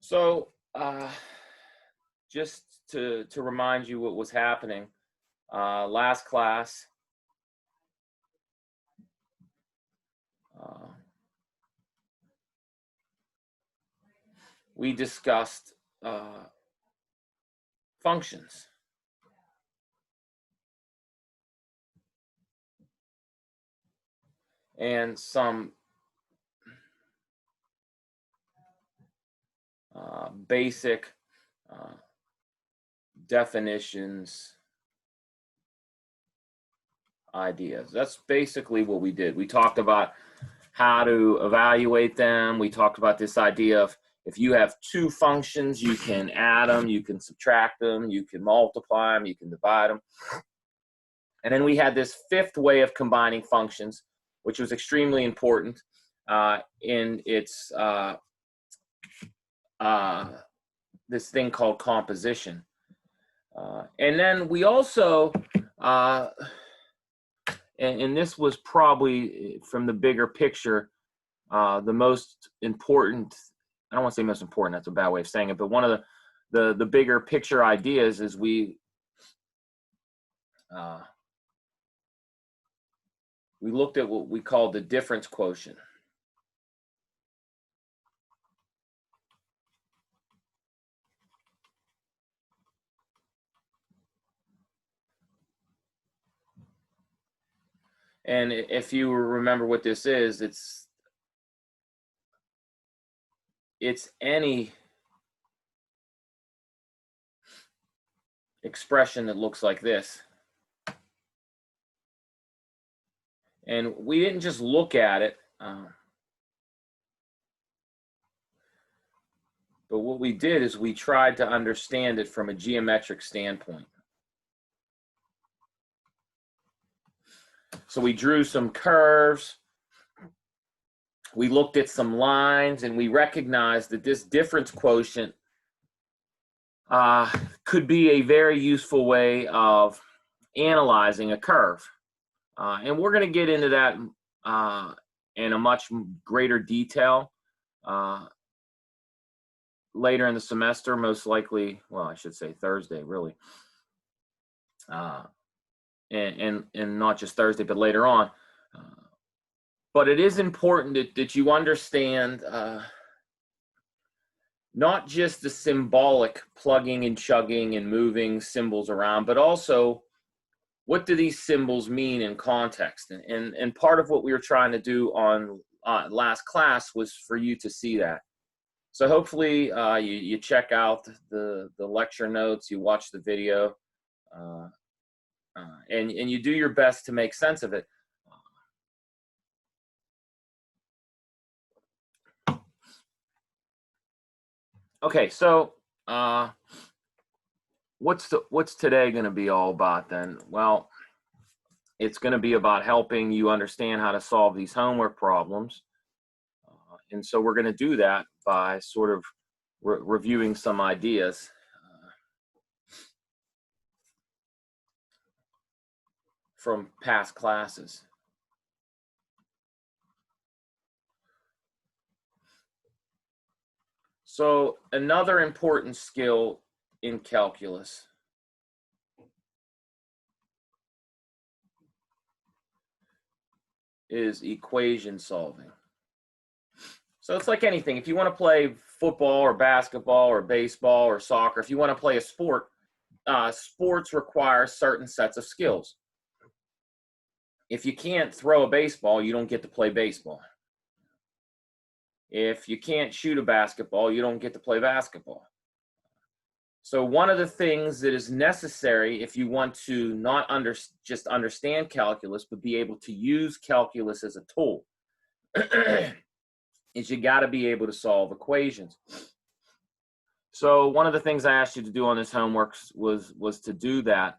So, just to remind you what was happening, last class, uh, we discussed functions. And some basic definitions, ideas. That's basically what we did. We talked about how to evaluate them. We talked about this idea of if you have two functions, you can add them, you can subtract them, you can multiply them, you can divide them. And then we had this fifth way of combining functions, which was extremely important in its this thing called composition. And then we also, and this was probably from the bigger picture, the most important, I don't want to say most important, that's a bad way of saying it, but one of the bigger picture ideas is we looked at what we call the difference quotient. And if you remember what this is, it's any expression that looks like this. And we didn't just look at it, but what we did is we tried to understand it from a geometric standpoint. So we drew some curves, we looked at some lines, and we recognized that this difference quotient could be a very useful way of analyzing a curve. And we're going to get into that in a much greater detail later in the semester, most likely, well, I should say Thursday, really. And not just Thursday, but later on. But it is important that you understand not just the symbolic plugging and chugging and moving symbols around, but also what do these symbols mean in context? And part of what we were trying to do on last class was for you to see that. So hopefully you check out the lecture notes, you watch the video, and you do your best to make sense of it. Okay, so what's today going to be all about then? Well, it's going to be about helping you understand how to solve these homework problems. And so we're going to do that by sort of reviewing some ideas. From past classes. So another important skill in calculus is equation solving. So it's like anything. If you want to play football or basketball or baseball or soccer, if you want to play a sport, sports require certain sets of skills. If you can't throw a baseball, you don't get to play baseball. If you can't shoot a basketball, you don't get to play basketball. So one of the things that is necessary if you want to not just understand calculus, but be able to use calculus as a tool, is you got to be able to solve equations. So one of the things I asked you to do on this homework was to do that.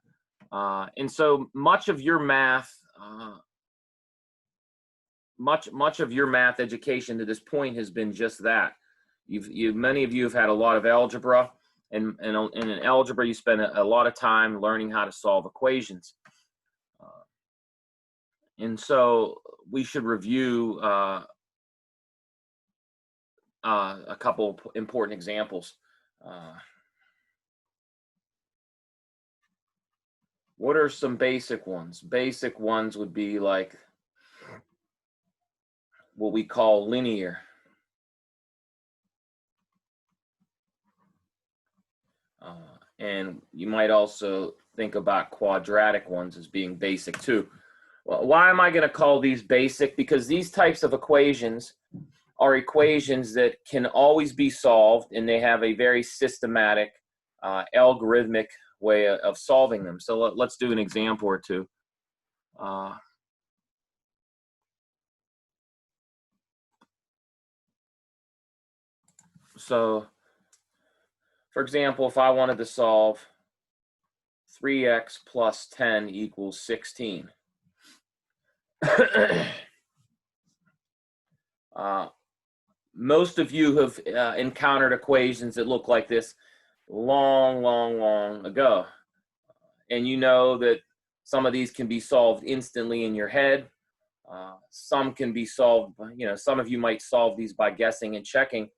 And so much of your math, much of your math education to this point has been just that. Many of you have had a lot of algebra, and in algebra you spend a lot of time learning how to solve equations. And so we should review a couple important examples. What are some basic ones? Basic ones would be like what we call linear. And you might also think about quadratic ones as being basic too. Well, why am I going to call these basic? Because these types of equations are equations that can always be solved, and they have a very systematic, algorithmic way of solving them. So let's do an example or two. So, for example, if I wanted to solve 3x plus 10 equals 16. Most of you have encountered equations that look like this long ago. And you know that some of these can be solved instantly in your head. Some can be solved, some of you might solve these by guessing and checking.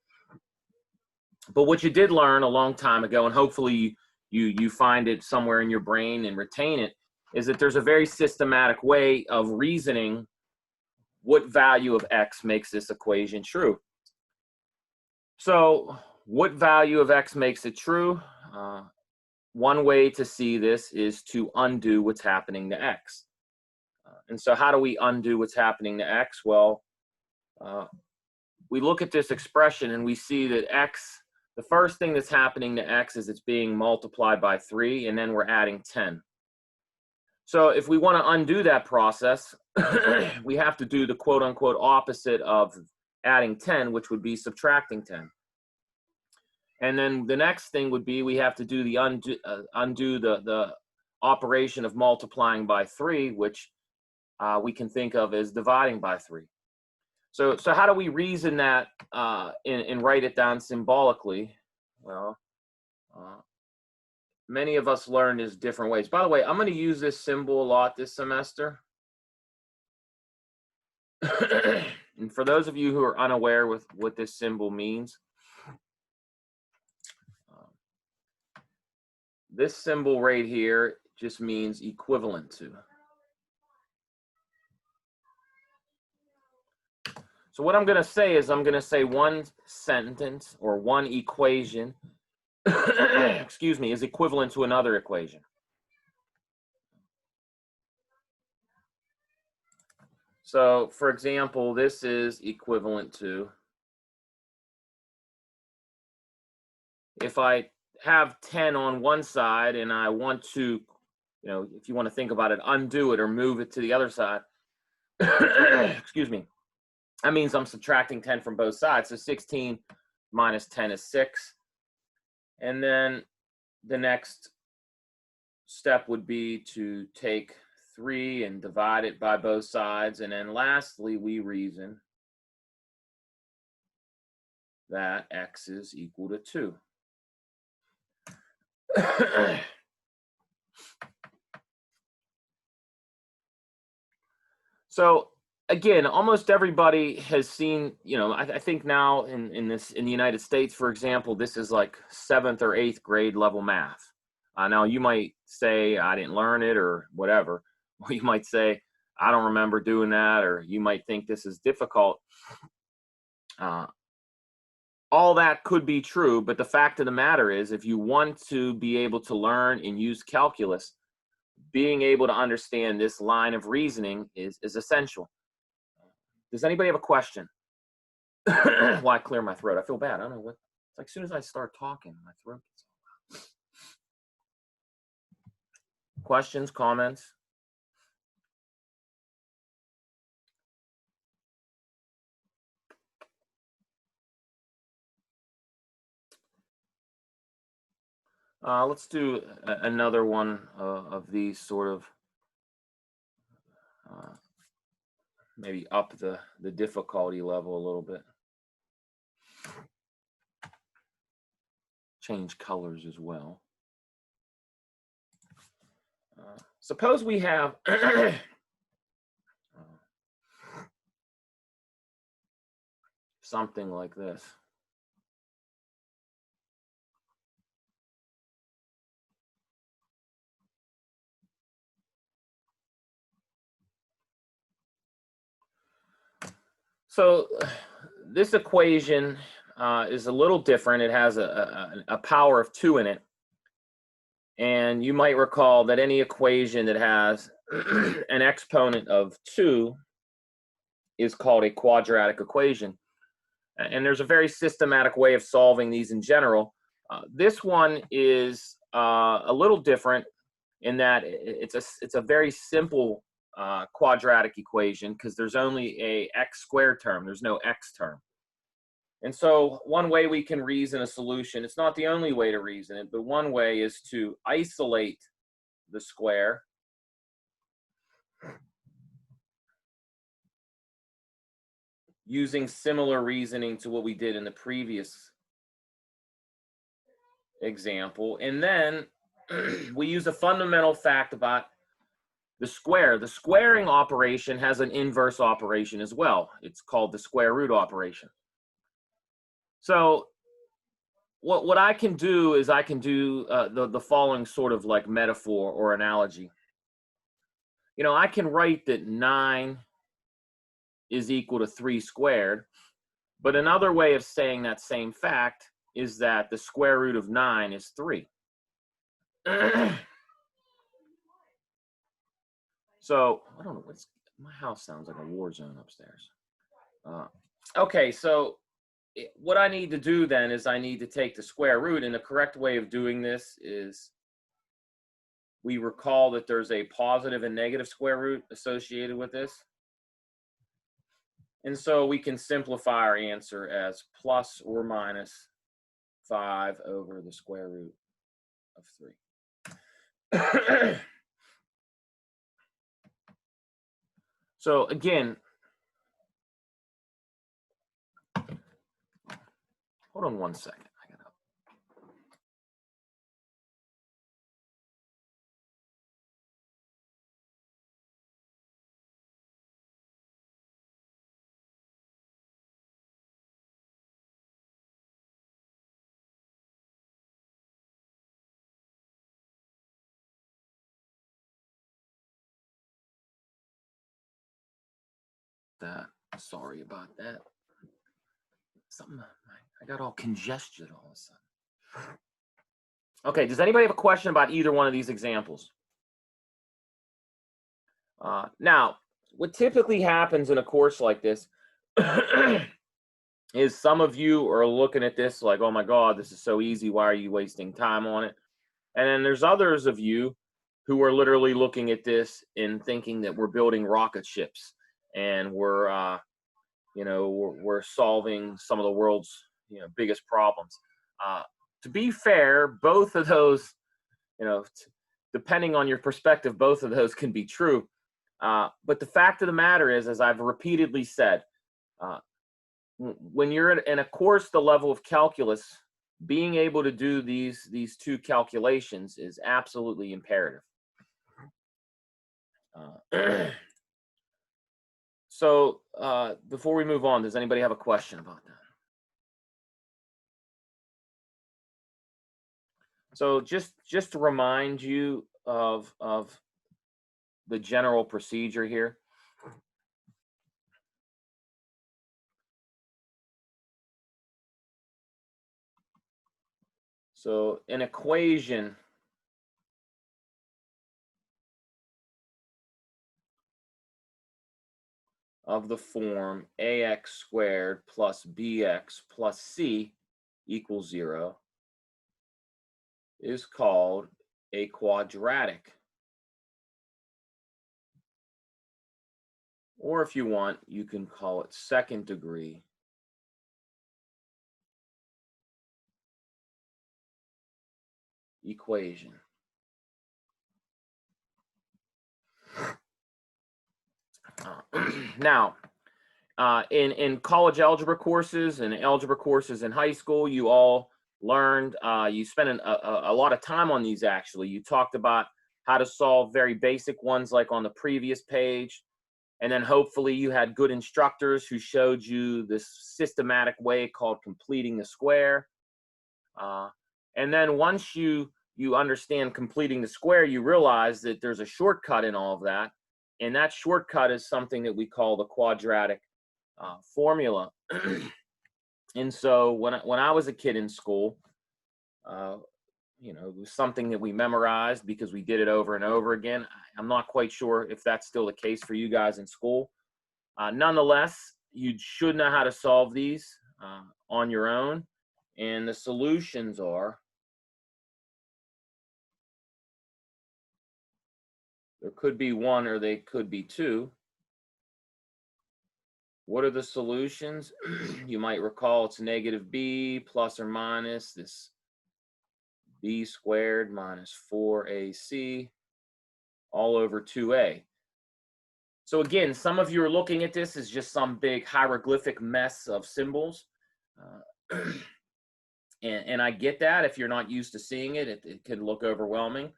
But what you did learn a long time ago, and hopefully you find it somewhere in your brain and retain it, is that there's a very systematic way of reasoning what value of x makes this equation true. So what value of x makes it true? One way to see this is to undo what's happening to x. And so how do we undo what's happening to x? Well, we look at this expression and we see that x, the first thing that's happening to x is it's being multiplied by 3, and then we're adding 10. So if we want to undo that process, we have to do the quote-unquote opposite of adding 10, which would be subtracting 10. And then the next thing would be we have to do the undo the operation of multiplying by 3, which we can think of as dividing by 3. So how do we reason that and write it down symbolically? Well, many of us learn this different ways. By the way, I'm going to use this symbol a lot this semester. And for those of you who are unaware with what this symbol means, this symbol right here just means equivalent to. So what I'm going to say is I'm going to say one sentence or one equation, excuse me, is equivalent to another equation. So, for example, this is equivalent to, if I have 10 on one side and I want to, if you want to think about it, undo it or move it to the other side, excuse me, that means I'm subtracting 10 from both sides. So 16 minus 10 is 6. And then the next step would be to take 3 and divide it by both sides. And then lastly, we reason that x is equal to 2. So again, almost everybody has seen, I think now in the United States, for example, this is like 7th or 8th grade level math. Now you might say I didn't learn it or whatever, or you might say I don't remember doing that, or you might think this is difficult. All that could be true, but the fact of the matter is, if you want to be able to learn and use calculus, being able to understand this line of reasoning is essential. Does anybody have a question? Why clear my throat? I feel bad. I don't know what. It's like as soon as I start talking, my throat gets all loud. Questions, comments? Let's do another one of these sort of maybe up the difficulty level a little bit. Change colors as well. Suppose we have something like this. So this equation is a little different. It has a power of 2 in it. And you might recall that any equation that has an exponent of 2 is called a quadratic equation. And there's a very systematic way of solving these in general. This one is a little different in that it's a very simple quadratic equation because there's only a x squared term. There's no x term. And so one way we can reason a solution, it's not the only way to reason it, but one way is to isolate the square using similar reasoning to what we did in the previous example. And then we use a fundamental fact about the square. The squaring operation has an inverse operation as well. It's called the square root operation. So what I can do is I can do the following sort of like metaphor or analogy. You know, I can write that 9 is equal to 3 squared, but another way of saying that same fact is that the square root of 9 is 3. So I don't know, my house sounds like a war zone upstairs. Okay, so what I need to do then is I need to take the square root, and the correct way of doing this is we recall that there's a positive and negative square root associated with this. And so we can simplify our answer as plus or minus 5 over the square root of 3. So again, hold on one second. Sorry about that. I got all congested all of a sudden. Okay, does anybody have a question about either one of these examples? Now, what typically happens in a course like this is some of you are looking at this like, oh my God, this is so easy. Why are you wasting time on it? And then there's others of you who are literally looking at this and thinking that we're building rocket ships and we're solving some of the world's biggest problems. To be fair, both of those, depending on your perspective, both of those can be true. But the fact of the matter is, as I've repeatedly said, when you're in a course the level of calculus, being able to do these two calculations is absolutely imperative. So before we move on, does anybody have a question about that? So just to remind you of the general procedure here. So an equation of the form ax squared plus bx plus c equals 0 is called a quadratic. Or if you want, you can call it second degree equation. Now, in college algebra courses and algebra courses in high school, you all learned, you spent a lot of time on these actually. You talked about how to solve very basic ones like on the previous page. And then hopefully you had good instructors who showed you this systematic way called completing the square. And then once you understand completing the square, you realize that there's a shortcut in all of that. And that shortcut is something that we call the quadratic formula. And so when I was a kid in school, you know, it was something that we memorized because we did it over and over again. I'm not quite sure if that's still the case for you guys in school. Nonetheless, you should know how to solve these on your own. And the solutions are, there could be one or they could be two. What are the solutions? You might recall it's negative b plus or minus this b squared minus 4ac all over 2a. So again, some of you are looking at this as just some big hieroglyphic mess of symbols. And I get that. If you're not used to seeing it, it can look overwhelming.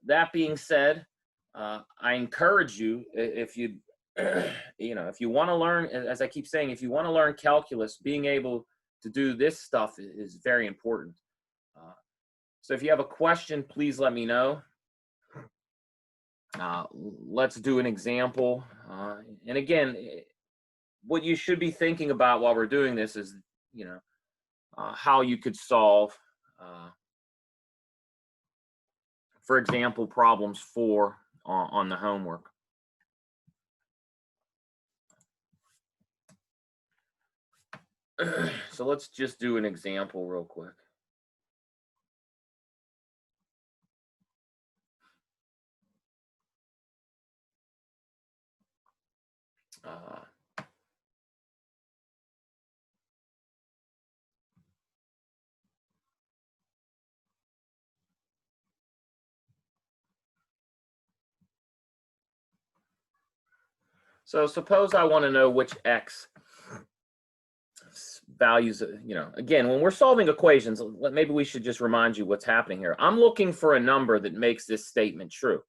That being said, I encourage you, if you, you know, if you want to learn, as I keep saying, if you want to learn calculus, being able to do this stuff is very important. So if you have a question, please let me know. Let's do an example. And again, what you should be thinking about while we're doing this is, you know, how you could solve, for example, problems 4 on the homework. So let's just do an example real quick. So suppose I want to know which x values, you know, again, when we're solving equations, maybe we should just remind you what's happening here. I'm looking for a number that makes this statement true.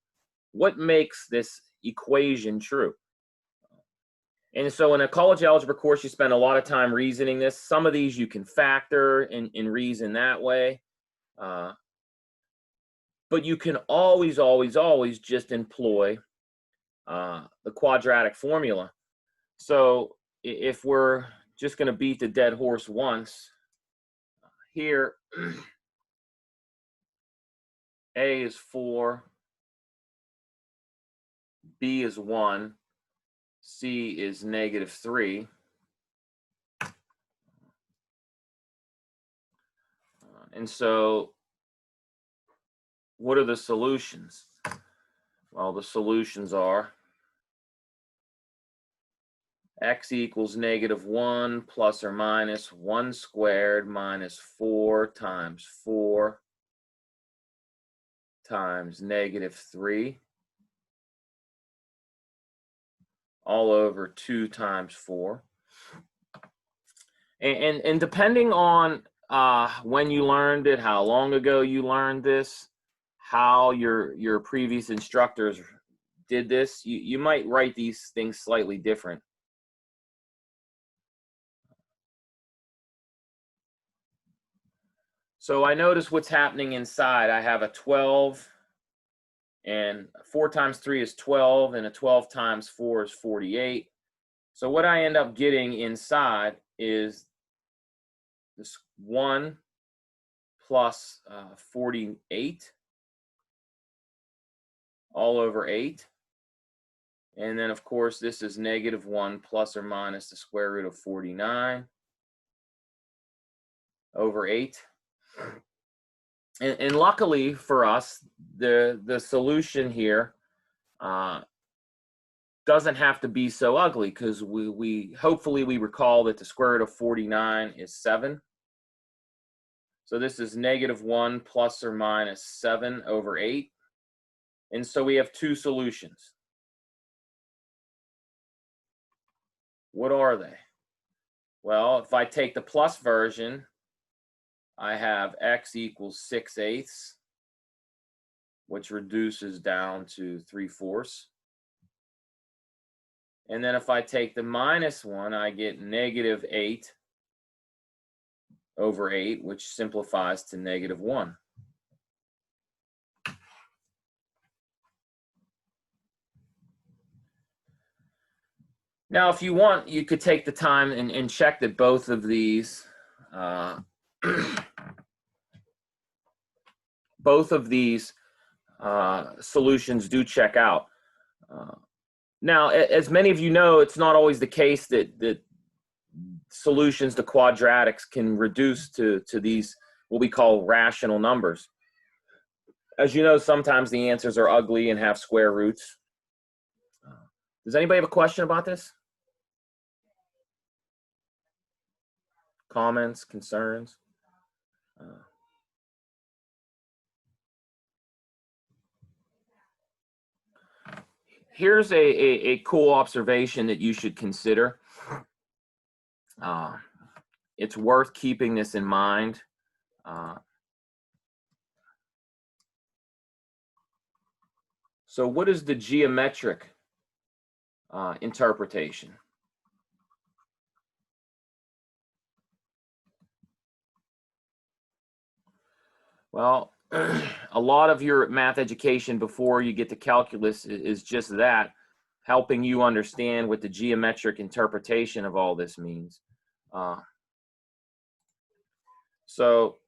What makes this equation true? And so in a college algebra course, you spend a lot of time reasoning this. Some of these you can factor and reason that way. But you can always just employ the quadratic formula. So if we're just going to beat the dead horse once, here, A is 4, B is 1, C is negative 3. And so what are the solutions? Well, the solutions are x equals negative 1 plus or minus 1 squared minus 4 times 4 times negative 3 all over 2 times 4. And depending on when you learned it, how long ago you learned this, how your previous instructors did this, you might write these things slightly different. So I notice what's happening inside. I have a 12, and 4 times 3 is 12, and a 12 times 4 is 48. So what I end up getting inside is this 1 plus 48 all over 8. And then, of course, this is negative 1 plus or minus the square root of 49 over 8. And luckily for us, the solution here doesn't have to be so ugly, because we hopefully we recall that the square root of 49 is 7. So this is negative 1 plus or minus 7 over 8. And so we have two solutions. What are they? Well, if I take the plus version, I have x equals 6/8, which reduces down to 3/4. And then if I take the minus one, I get negative 8 over 8, which simplifies to negative 1. Now, if you want, you could take the time and check that both of these both of these solutions do check out. Now, as many of you know, it's not always the case that solutions to quadratics can reduce to these what we call rational numbers. As you know, sometimes the answers are ugly and have square roots. Does anybody have a question about this? Comments, concerns? Here's a cool observation that you should consider. It's worth keeping this in mind. So what is the geometric interpretation? Well, a lot of your math education before you get to calculus is just that, helping you understand what the geometric interpretation of all this means. So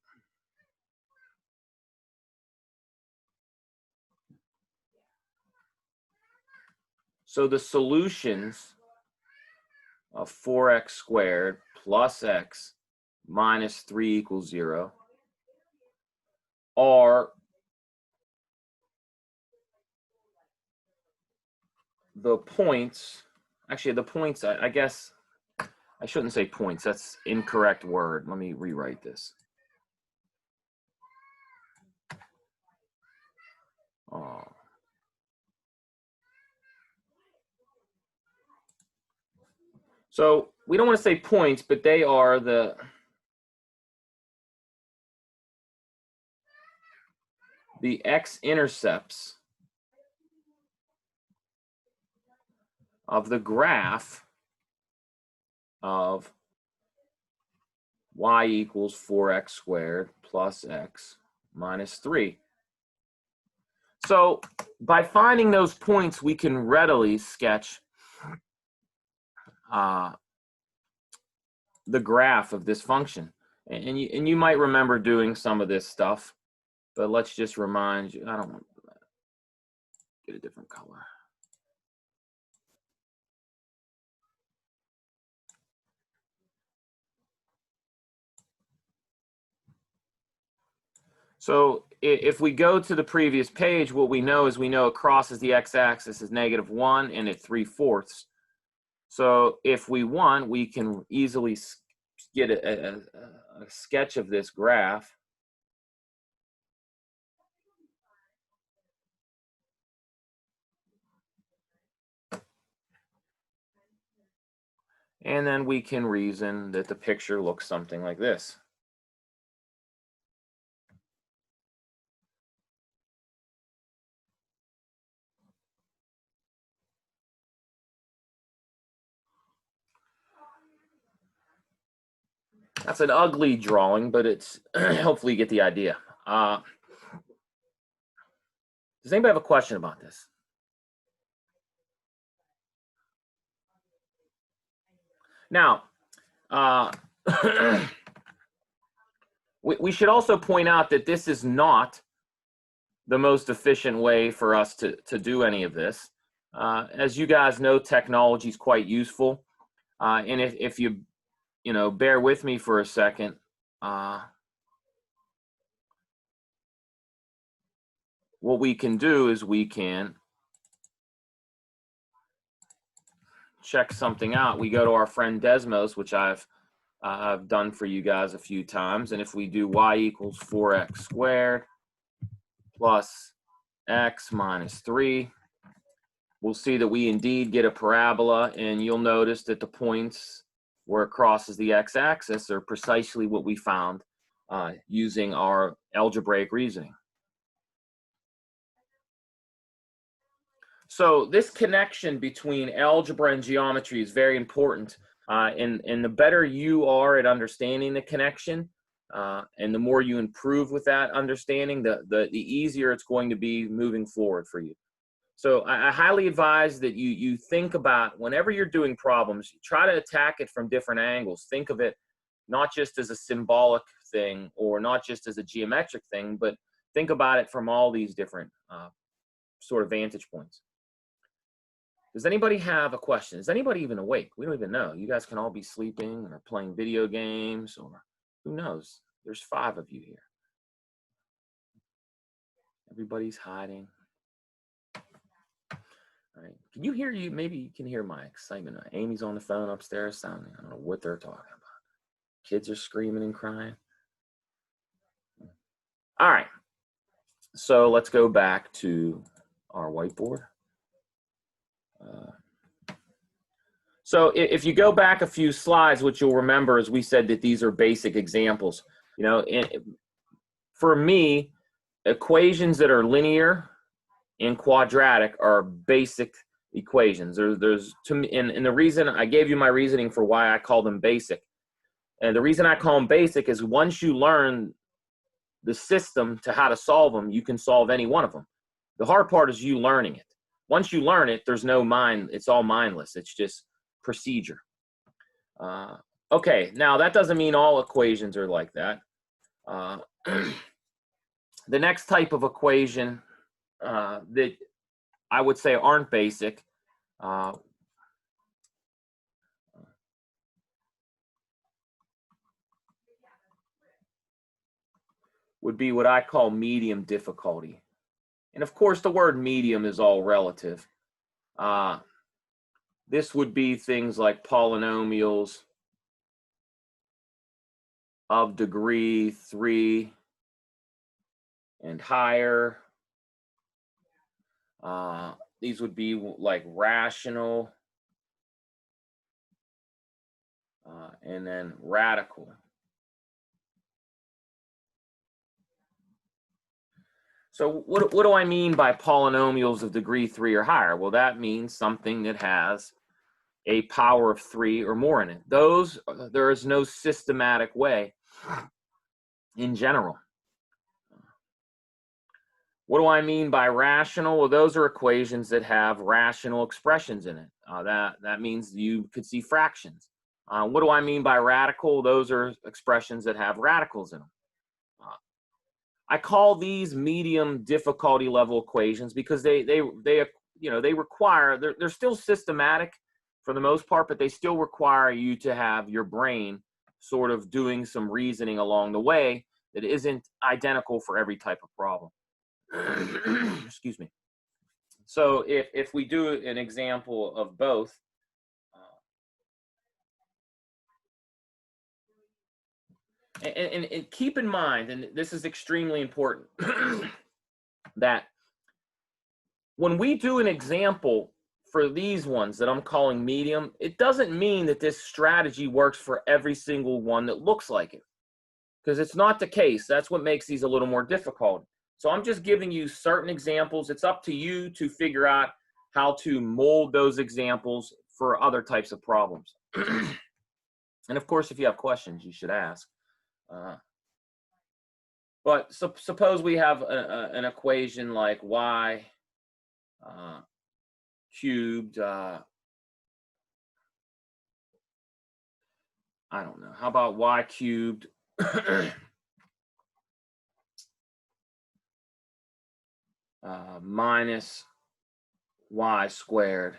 the solutions of 4x squared plus x minus 3 equals 0 are the points. Actually, the points, I guess I shouldn't say points. That's incorrect word. Let me rewrite this. So we don't want to say points, but they are the x-intercepts of the graph of y equals 4x squared plus x minus 3. So by finding those points, we can readily sketch the graph of this function. And you might remember doing some of this stuff, but let's just remind you. I don't want to get a different color. So if we go to the previous page, what we know is it crosses the x-axis as -1 and at 3/4. So if we want, we can easily get a sketch of this graph. And then we can reason that the picture looks something like this. That's an ugly drawing, but it's hopefully you get the idea. Does anybody have a question about this? Now, we should also point out that this is not the most efficient way for us to do any of this. As you guys know, technology is quite useful. And if you bear with me for a second, what we can do is we can check something out. We go to our friend Desmos, which I've done for you guys a few times. And if we do y equals 4x squared plus x minus 3, we'll see that we indeed get a parabola. And you'll notice that the points where it crosses the x-axis are precisely what we found using our algebraic reasoning. So this connection between algebra and geometry is very important. And the better you are at understanding the connection, and the more you improve with that understanding, the easier it's going to be moving forward for you. So I highly advise that you think about, whenever you're doing problems, try to attack it from different angles. Think of it not just as a symbolic thing or not just as a geometric thing, but think about it from all these different sort of vantage points. Does anybody have a question? Is anybody even awake? We don't even know. You guys can all be sleeping or playing video games, or who knows? There's 5 of you here. Everybody's hiding. All right. Can you hear you? Maybe you can hear my excitement. Amy's on the phone upstairs sounding. I don't know what they're talking about. Kids are screaming and crying. All right. So let's go back to our whiteboard. So if you go back a few slides, what you'll remember is we said that these are basic examples. You know, for me, equations that are linear and quadratic are basic equations. There's to me, and the reason I gave you my reasoning for why I call them basic. And the reason I call them basic is once you learn the system to how to solve them, you can solve any one of them. The hard part is you learning it. Once you learn it, there's no mind, it's all mindless. It's just procedure. Okay, now that doesn't mean all equations are like that. The next type of equation that I would say aren't basic would be what I call medium difficulty. And of course, the word medium is all relative. This would be things like polynomials of degree 3 and higher. These would be like rational and then radical. So what do I mean by polynomials of degree 3 or higher? Well, that means something that has a power of 3 or more in it. Those, there is no systematic way in general. What do I mean by rational? Well, those are equations that have rational expressions in it. That means you could see fractions. What do I mean by radical? Those are expressions that have radicals in them. I call these medium difficulty level equations because they require, they're still systematic for the most part, but they still require you to have your brain sort of doing some reasoning along the way that isn't identical for every type of problem. Excuse me. So if we do an example of both, and keep in mind, and this is extremely important, that when we do an example for these ones that I'm calling medium, it doesn't mean that this strategy works for every single one that looks like it, because it's not the case. That's what makes these a little more difficult. So I'm just giving you certain examples. It's up to you to figure out how to mold those examples for other types of problems. And of course, if you have questions, you should ask. But suppose we have an equation like y cubed, I don't know, how about y cubed minus y squared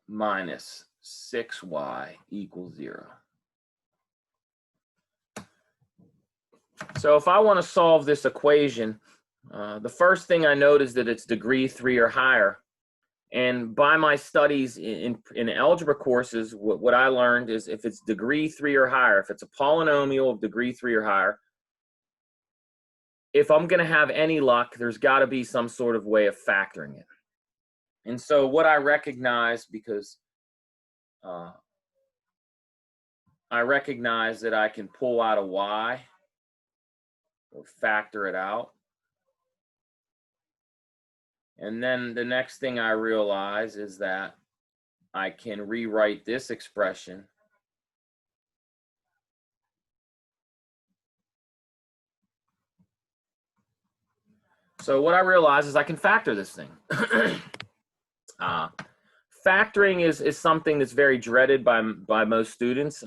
minus 6y equals 0. So if I want to solve this equation, the first thing I note is that it's degree 3 or higher. And by my studies in algebra courses, what I learned is if it's degree 3 or higher, if it's a polynomial of degree 3 or higher, if I'm going to have any luck, there's got to be some sort of way of factoring it. And so what I recognize, because I recognize that I can pull out a y or factor it out. And then the next thing I realize is that I can rewrite this expression So what I realized is I can factor this thing. Factoring is something that's very dreaded by most students.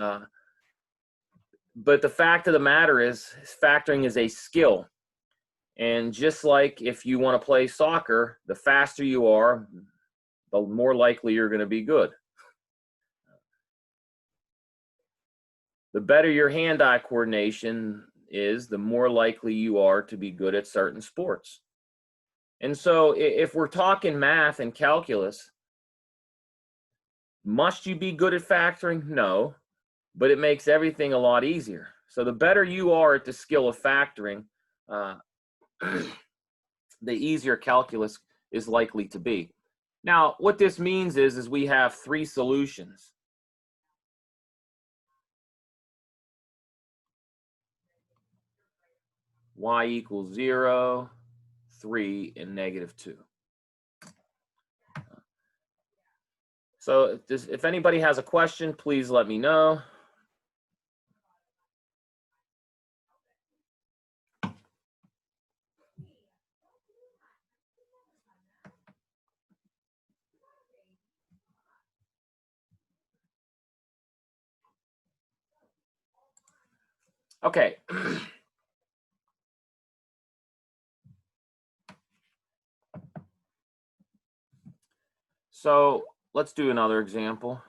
But the fact of the matter is factoring is a skill. And just like if you want to play soccer, the faster you are, the more likely you're going to be good. The better your hand-eye coordination is, the more likely you are to be good at certain sports. And so if we're talking math and calculus, must you be good at factoring? No, but it makes everything a lot easier. So the better you are at the skill of factoring, the easier calculus is likely to be. Now, what this means is we have three solutions. Y equals 0, 3, and -2. So if anybody has a question, please let me know. Okay. So let's do another example.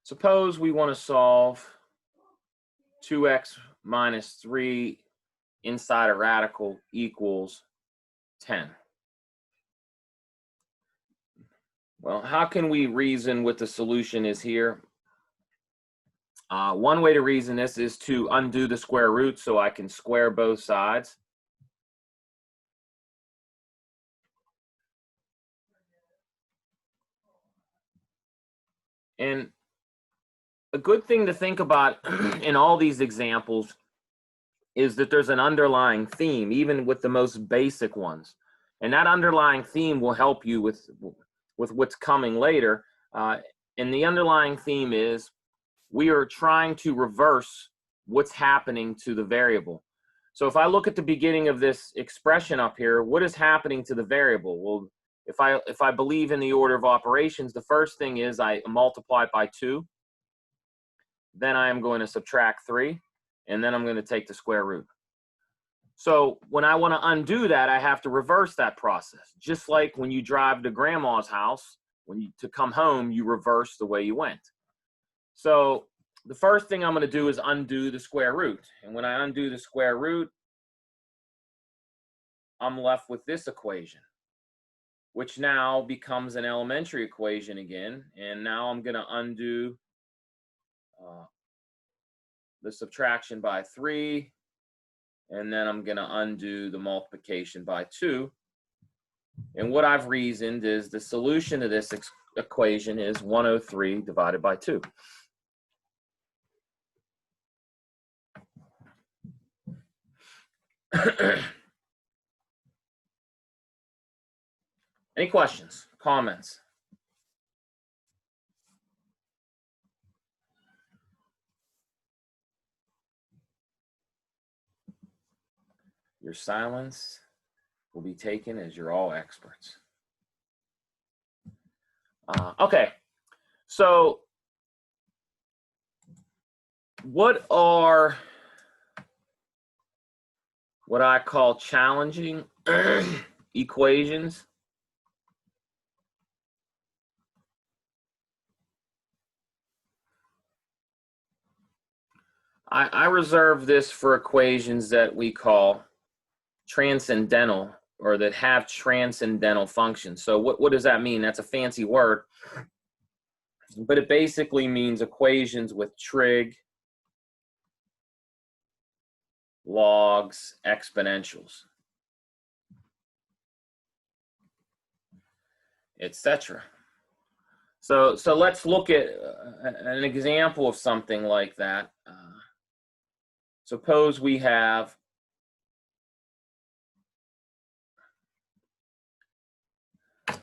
Suppose we want to solve 2x minus 3 inside a radical equals 10. Well, how can we reason what the solution is here? One way to reason this is to undo the square root so I can square both sides. And a good thing to think about in all these examples is that there's an underlying theme, even with the most basic ones. And that underlying theme will help you with what's coming later. And the underlying theme is we are trying to reverse what's happening to the variable. So if I look at the beginning of this expression up here, what is happening to the variable? Well, if I believe in the order of operations, the first thing is I multiply by 2. Then I am going to subtract 3. And then I'm going to take the square root. So when I want to undo that, I have to reverse that process. Just like when you drive to grandma's house, to come home, you reverse the way you went. So the first thing I'm going to do is undo the square root. And when I undo the square root, I'm left with this equation, which now becomes an elementary equation again. And now I'm going to undo the subtraction by 3, and then I'm going to undo the multiplication by 2. And what I've reasoned is the solution to this equation is 103 divided by 2. Any questions, comments? Your silence will be taken as you're all experts. Okay, so what are what I call challenging equations? I reserve this for equations that we call transcendental, or that have transcendental functions. So what does that mean? That's a fancy word, but it basically means equations with trig, logs, exponentials, etc. So let's look at an example of something like that. Suppose we have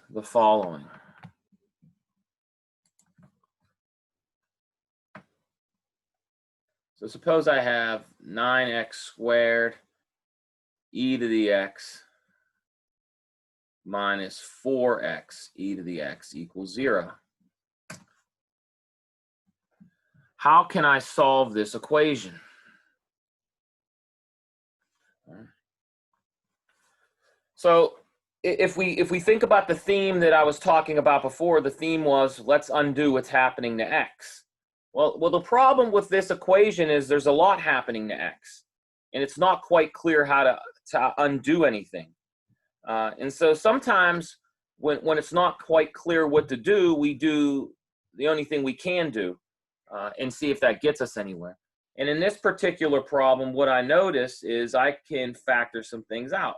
the following. So suppose I have 9x squared e to the x minus 4x e to the x equals 0. How can I solve this equation? So if we think about the theme that I was talking about before, the theme was let's undo what's happening to x. Well, the problem with this equation is there's a lot happening to x, and it's not quite clear how to undo anything. And so sometimes when it's not quite clear what to do, we do the only thing we can do and see if that gets us anywhere. And in this particular problem, what I notice is I can factor some things out.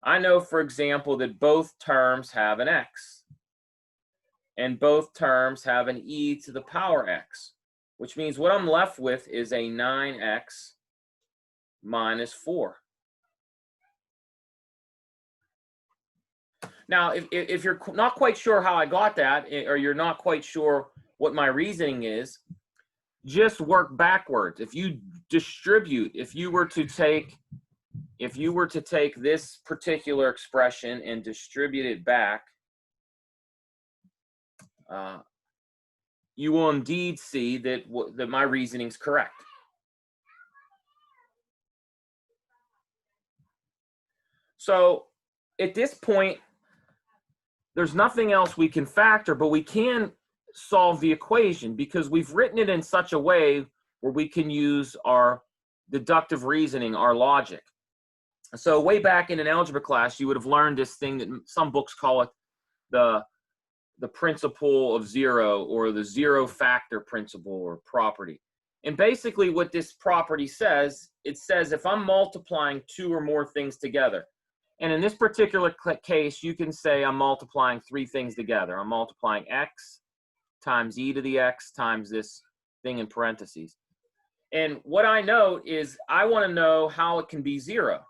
I know, for example, that both terms have an x, and both terms have an e to the power x, which means what I'm left with is a 9x minus 4. Now, if you're not quite sure how I got that, or you're not quite sure what my reasoning is, just work backwards. If you distribute, if you were to take this particular expression and distribute it back, you will indeed see that my reasoning is correct. So at this point, there's nothing else we can factor, but we can solve the equation because we've written it in such a way where we can use our deductive reasoning, our logic. So way back in an algebra class, you would have learned this thing that some books call it the principle of zero, or the zero factor principle or property. And basically what this property says, it says if I'm multiplying two or more things together, and in this particular case, you can say I'm multiplying three things together. I'm multiplying x times e to the x times this thing in parentheses. And what I note is I want to know how it can be 0.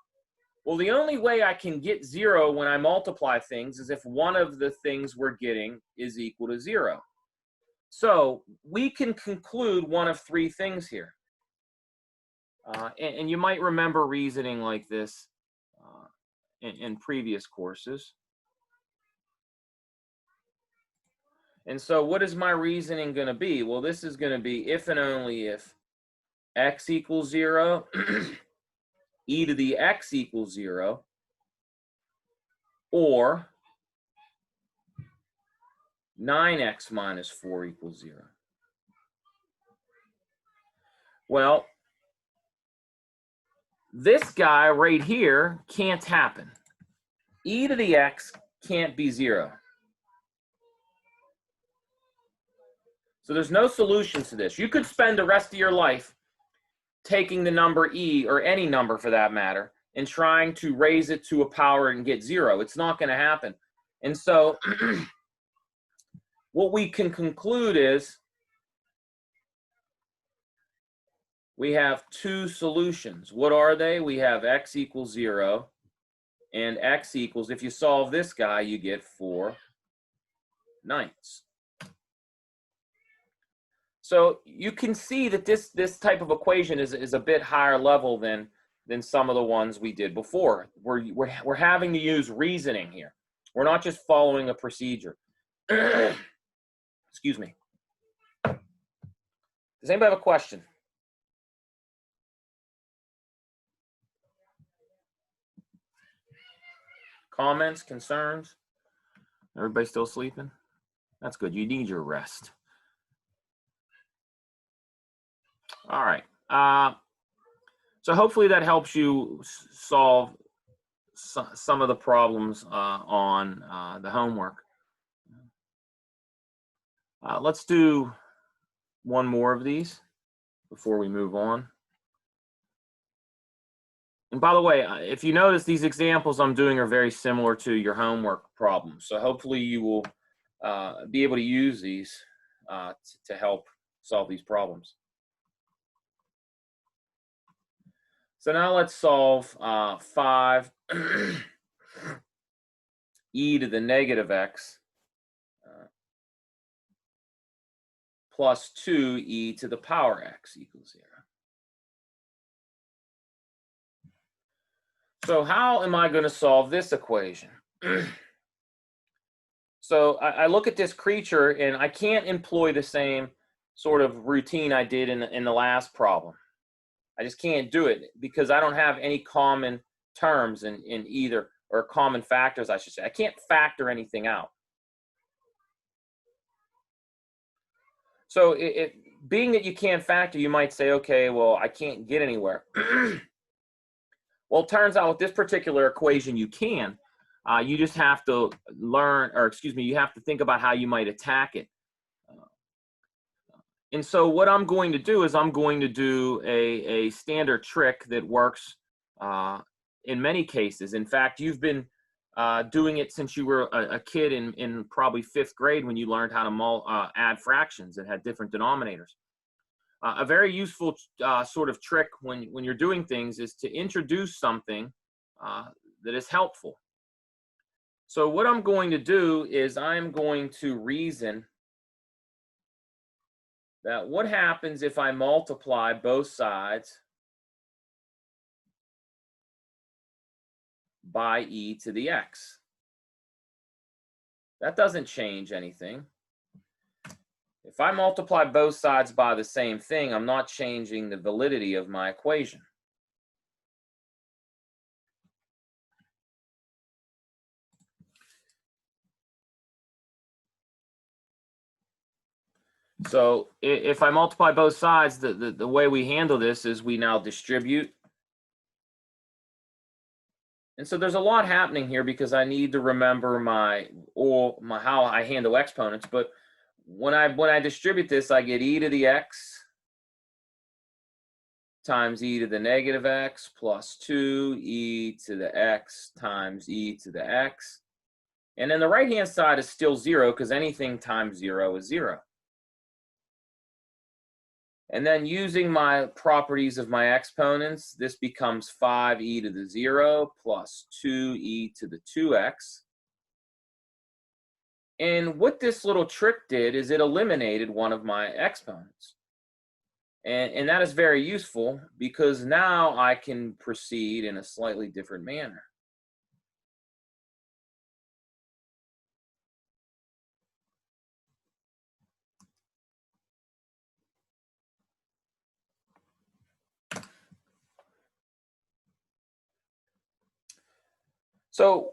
Well, the only way I can get 0 when I multiply things is if one of the things we're getting is equal to 0. So we can conclude one of three things here. And you might remember reasoning like this in previous courses. And so what is my reasoning going to be? Well, this is going to be if and only if x equals 0, e to the x equals 0, or 9x minus 4 equals 0. Well, this guy right here can't happen. E to the x can't be 0. So there's no solution to this. You could spend the rest of your life taking the number e, or any number for that matter, and trying to raise it to a power and get 0. It's not going to happen. And so what we can conclude is we have two solutions. What are they? We have x equals 0 and x equals, if you solve this guy, you get 4/9. So you can see that this type of equation is a bit higher level than some of the ones we did before. We're having to use reasoning here. We're not just following a procedure. Excuse me. Does anybody have a question? Comments, concerns? Everybody still sleeping? That's good. You need your rest. All right. So hopefully that helps you solve some of the problems on the homework. Let's do one more of these before we move on. And by the way, if you notice, these examples I'm doing are very similar to your homework problems. So hopefully you will be able to use these to help solve these problems. So now let's solve 5 e to the negative x plus 2e to the power x equals 0. So how am I going to solve this equation? So I look at this creature, and I can't employ the same sort of routine I did in the last problem. I just can't do it because I don't have any common terms in either, or common factors, I should say. I can't factor anything out. So being that you can't factor, you might say, okay, well, I can't get anywhere. Well, it turns out with this particular equation, you can. You just have to learn, or excuse me, you have to think about how you might attack it. And so what I'm going to do is I'm going to do a standard trick that works in many cases. In fact, you've been doing it since you were a kid in probably 5th grade when you learned how to add fractions that had different denominators. A very useful sort of trick when you're doing things is to introduce something that is helpful. So what I'm going to do is I'm going to reason that what happens if I multiply both sides by e to the x. That doesn't change anything. If I multiply both sides by the same thing, I'm not changing the validity of my equation. So if I multiply both sides, the way we handle this is we now distribute. And so there's a lot happening here because I need to remember how I handle exponents. But when I distribute this, I get e to the x times e to the negative x plus 2e to the x times e to the x. And then the right-hand side is still 0 because anything times 0 is 0. And then using my properties of my exponents, this becomes 5e to the 0 plus 2e to the 2x. And what this little trick did is it eliminated one of my exponents. And that is very useful because now I can proceed in a slightly different manner. So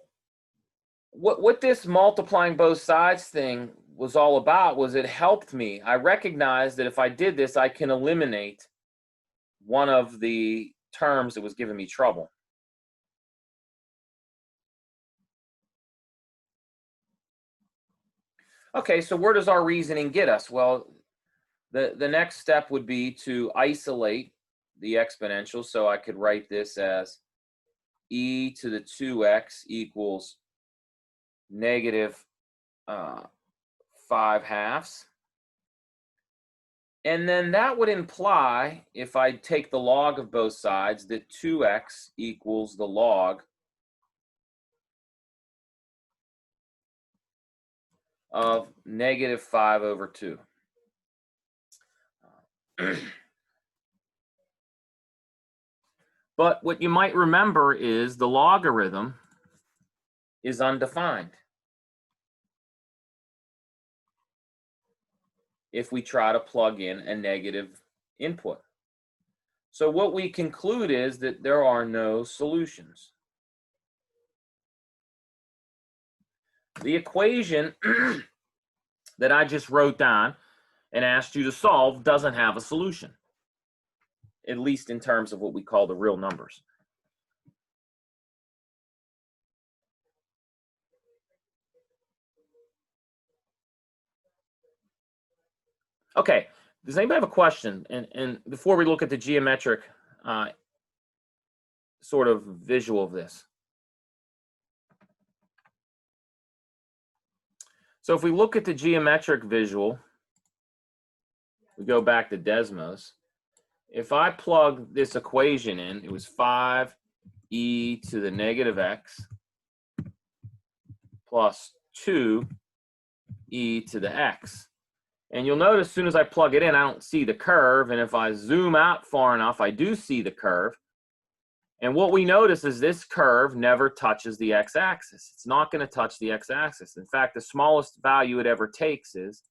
what this multiplying both sides thing was all about was it helped me. I recognized that if I did this, I can eliminate one of the terms that was giving me trouble. Okay, so where does our reasoning get us? Well, the next step would be to isolate the exponential. So I could write this as e to the 2x equals negative 5/2. And then that would imply, if I take the log of both sides, that 2x equals the log of negative 5/2. But what you might remember is the logarithm is undefined if we try to plug in a negative input. So what we conclude is that there are no solutions. The equation that I just wrote down and asked you to solve doesn't have a solution, at least in terms of what we call the real numbers. Okay, does anybody have a question? And before we look at the geometric sort of visual of this. So if we look at the geometric visual, we go back to Desmos. If I plug this equation in, it was 5e to the negative x plus 2e to the x. And you'll notice as soon as I plug it in, I don't see the curve. And if I zoom out far enough, I do see the curve. And what we notice is this curve never touches the x-axis. It's not going to touch the x-axis. In fact, the smallest value it ever takes is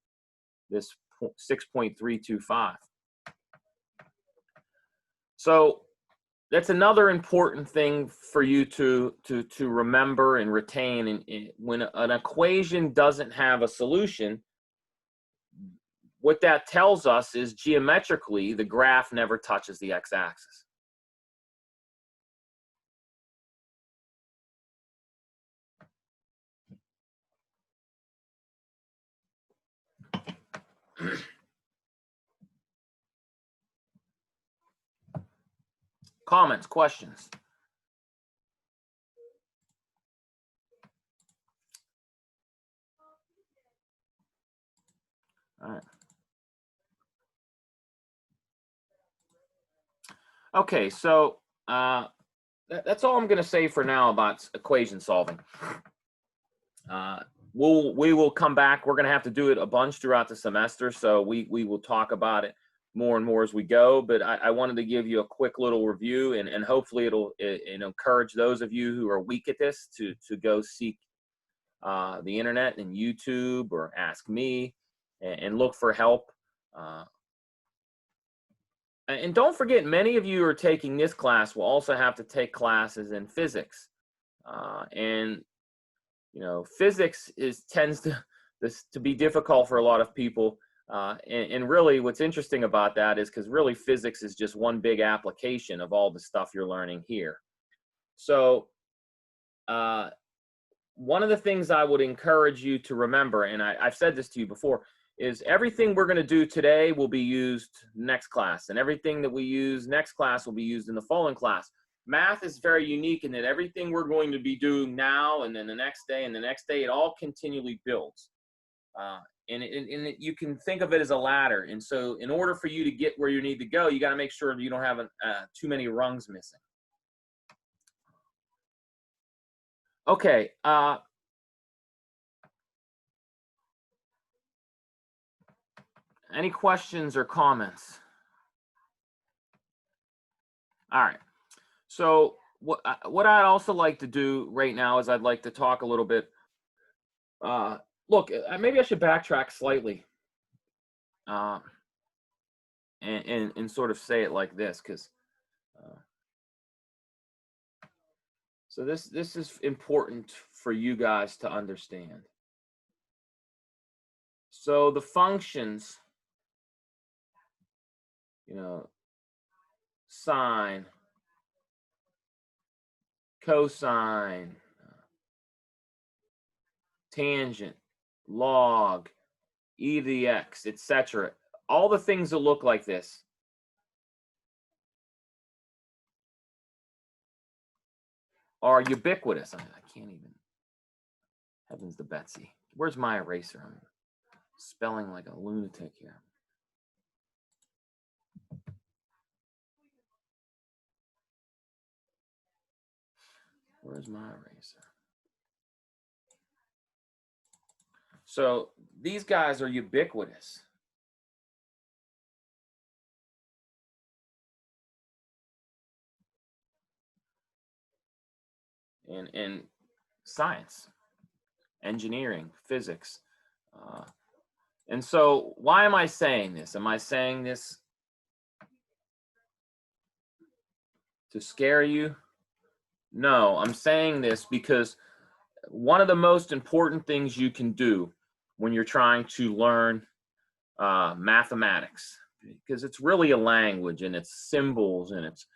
this 6.325. So that's another important thing for you to remember and retain. And when an equation doesn't have a solution, what that tells us is geometrically, the graph never touches the x-axis. Comments, questions? All right. Okay, so that's all I'm going to say for now about equation solving. We will come back. We're going to have to do it a bunch throughout the semester, so we will talk about it more and more as we go. But I wanted to give you a quick little review, and hopefully it'll encourage those of you who are weak at this to go seek the internet and YouTube or ask me and look for help. And don't forget, many of you who are taking this class will also have to take classes in physics. And, you know, physics tends to be difficult for a lot of people. And really what's interesting about that is because really physics is just one big application of all the stuff you're learning here. So one of the things I would encourage you to remember, and I've said this to you before, is everything we're going to do today will be used next class, and everything that we use next class will be used in the following class. Math is very unique in that everything we're going to be doing now and then the next day and the next day, it all continually builds. And you can think of it as a ladder. And so in order for you to get where you need to go, you got to make sure you don't have too many rungs missing. Okay. Any questions or comments? All right. So what I'd also like to do right now is I'd like to talk a little bit. Look, maybe I should backtrack slightly and sort of say it like this, because so this is important for you guys to understand. So the functions, you know, sine, cosine, tangent, log, e to the x, etc. All the things that look like this are ubiquitous. I can't even. Heavens to Betsy. Where's my eraser? I'm spelling like a lunatic here. Where's my eraser? So these guys are ubiquitous. In science, engineering, physics. And so why am I saying this? Am I saying this to scare you? No, I'm saying this because one of the most important things you can do when you're trying to learn mathematics, because it's really a language and it's symbols and it's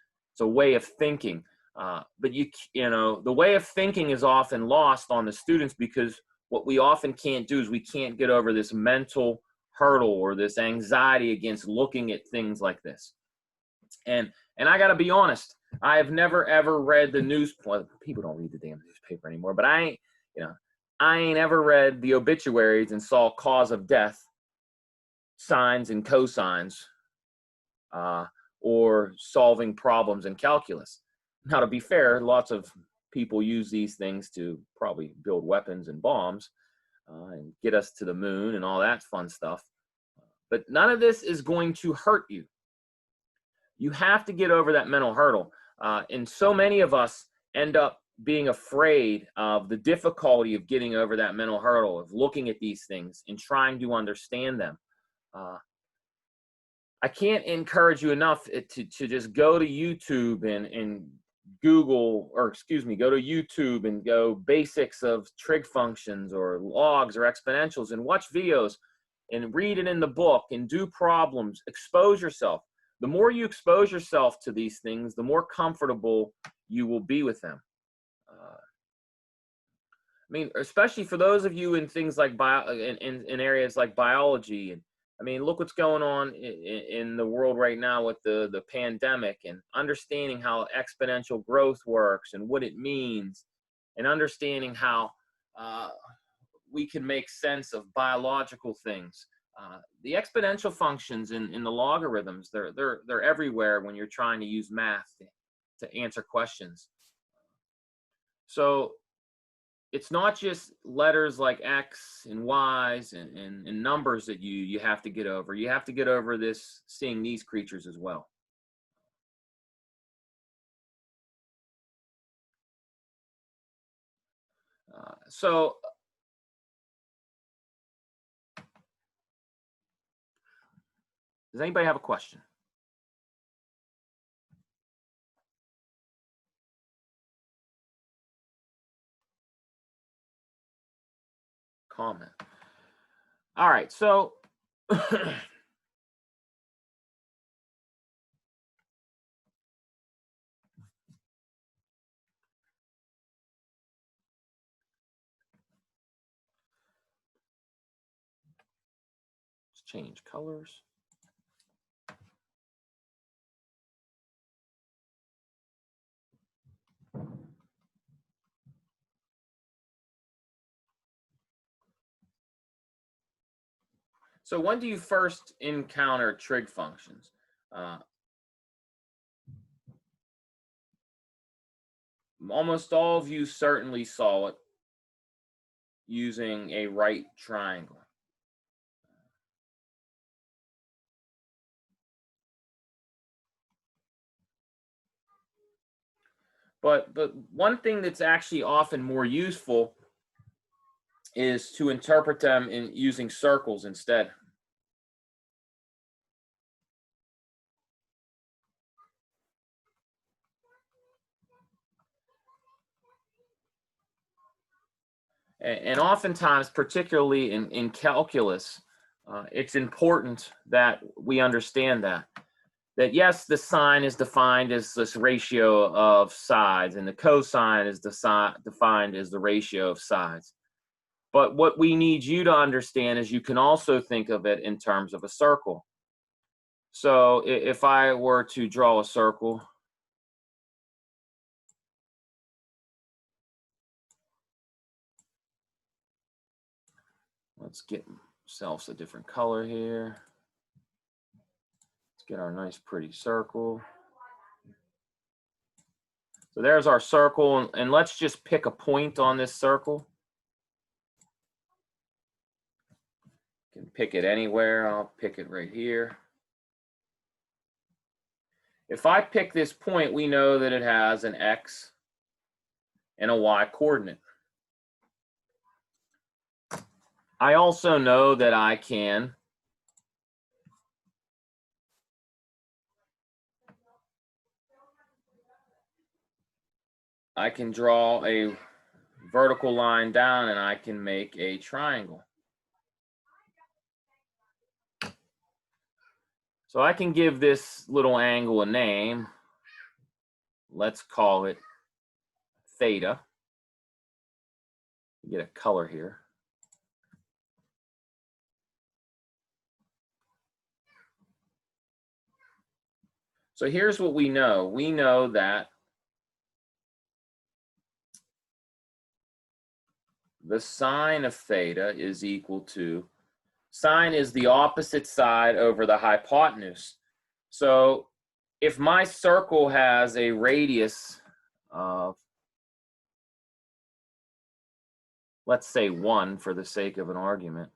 a way of thinking. But you know, the way of thinking is often lost on the students because what we often can't do is we can't get over this mental hurdle or this anxiety against looking at things like this. And I got to be honest, I have never ever read the news. Well, people don't read the damn newspaper anymore, but I ain't ever read the obituaries and saw cause of death, sines and cosines, or solving problems in calculus. Now, to be fair, lots of people use these things to probably build weapons and bombs and get us to the moon and all that fun stuff. but none of this is going to hurt you. You have to get over that mental hurdle. And so many of us end up being afraid of the difficulty of getting over that mental hurdle, of looking at these things and trying to understand them. I can't encourage you enough to just go to YouTube and Google, or excuse me, go to YouTube and go basics of trig functions or logs or exponentials and watch videos and read it in the book and do problems. Expose yourself. The more you expose yourself to these things, the more comfortable you will be with them. I mean, especially for those of you in things like in areas like biology, and I mean, look what's going on in the world right now with the pandemic, and understanding how exponential growth works and what it means, and understanding how we can make sense of biological things. The exponential functions in the logarithms, they're everywhere when you're trying to use math to answer questions. So it's not just letters like X and Y's and numbers that you have to get over. You have to get over this, seeing these creatures as well. So does anybody have a question? Comment. All right, so let's change colors. So when do you first encounter trig functions? Almost all of you certainly saw it using a right triangle. But one thing that's actually often more useful is to interpret them in using circles instead. And oftentimes, particularly in calculus, it's important that we understand that yes, the sine is defined as this ratio of sides, and the cosine is defined as the ratio of sides. But what we need you to understand is you can also think of it in terms of a circle. So if I were to draw a circle, let's get ourselves a different color here. Let's get our nice pretty circle. So there's our circle, and let's just pick a point on this circle. You can pick it anywhere. I'll pick it right here. If I pick this point, we know that it has an X and a Y coordinate. I also know that I can draw a vertical line down, and I can make a triangle. So I can give this little angle a name. Let's call it theta. Get a color here. So here's what we know. We know that the sine of theta is equal to, sine is the opposite side over the hypotenuse. So if my circle has a radius of, let's say 1 for the sake of an argument,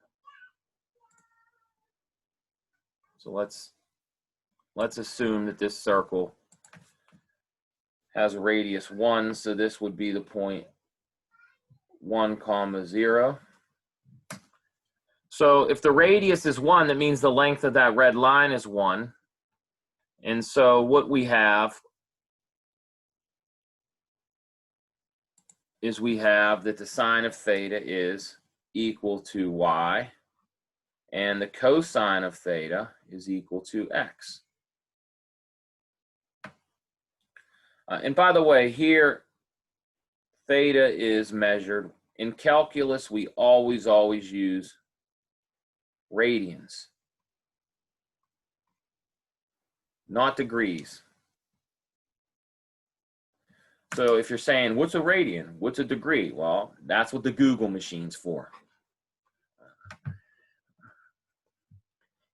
So let's assume that this circle has a radius 1, so this would be the point 1, 0. So if the radius is 1, that means the length of that red line is 1. And so what we have is we have that the sine of theta is equal to y, and the cosine of theta is equal to x. And by the way, here, theta is measured. In calculus, we always use radians, not degrees. So if you're saying, what's a radian? What's a degree? Well, that's what the Google machine's for.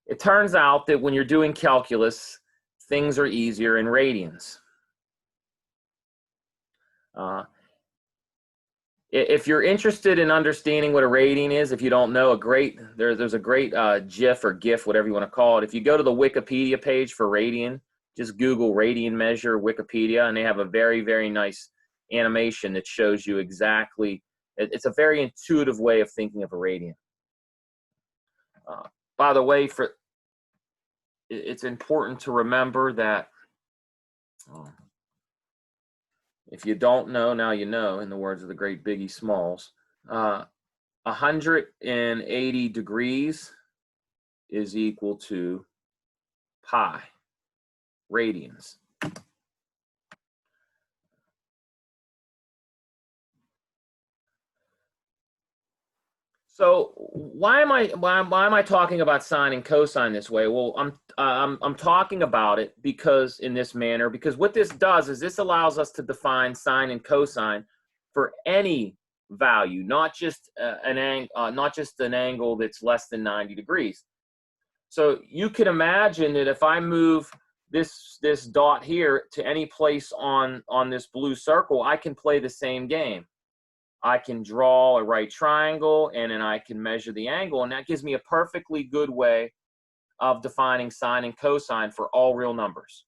It turns out that when you're doing calculus, things are easier in radians. If you're interested in understanding what a radian is, if you don't know, there's a great GIF or GIF, whatever you want to call it. If you go to the Wikipedia page for radian, just Google radian measure Wikipedia, and they have a very, very nice animation that shows you exactly. It's a very intuitive way of thinking of a radian. By the way, it's important to remember that if you don't know, now you know, in the words of the great Biggie Smalls. 180 degrees is equal to pi radians. So why am I talking about sine and cosine this way? Well, I'm talking about it because in this manner, because what this does is this allows us to define sine and cosine for any value, not just an angle that's less than 90 degrees. So you can imagine that if I move this dot here to any place on this blue circle, I can play the same game. I can draw a right triangle, and then I can measure the angle, and that gives me a perfectly good way of defining sine and cosine for all real numbers.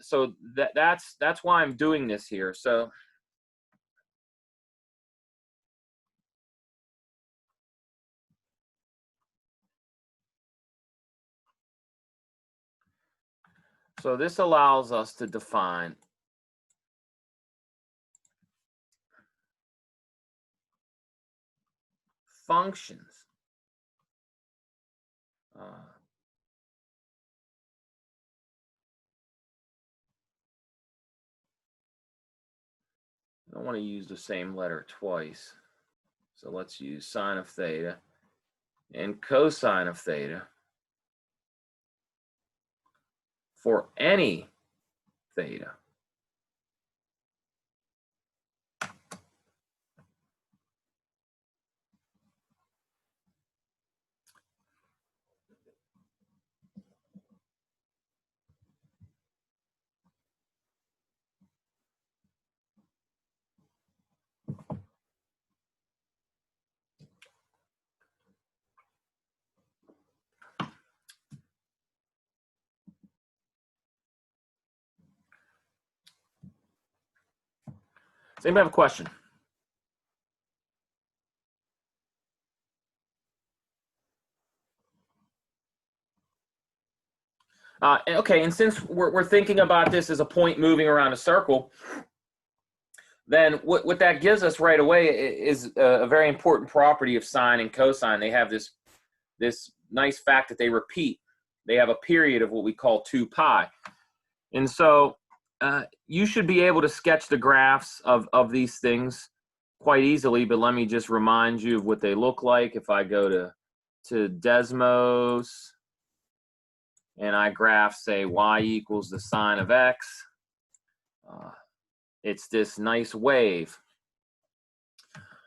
So that's why I'm doing this here. So this allows us to define functions. I don't want to use the same letter twice. So let's use sine of theta and cosine of theta for any theta. Does anybody have a question? Okay, and since we're thinking about this as a point moving around a circle, then what that gives us right away is a very important property of sine and cosine. They have this nice fact that they repeat. They have a period of what we call 2 pi. And so you should be able to sketch the graphs of these things quite easily, but let me just remind you of what they look like. If I go to Desmos and I graph, say, y equals the sine of x, it's this nice wave.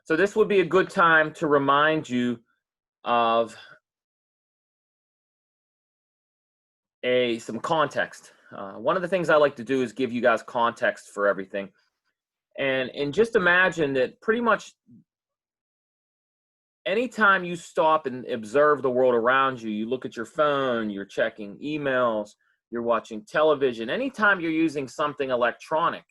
So this would be a good time to remind you of some context. One of the things I like to do is give you guys context for everything. And just imagine that pretty much anytime you stop and observe the world around you, you look at your phone, you're checking emails, you're watching television, anytime you're using something electronic,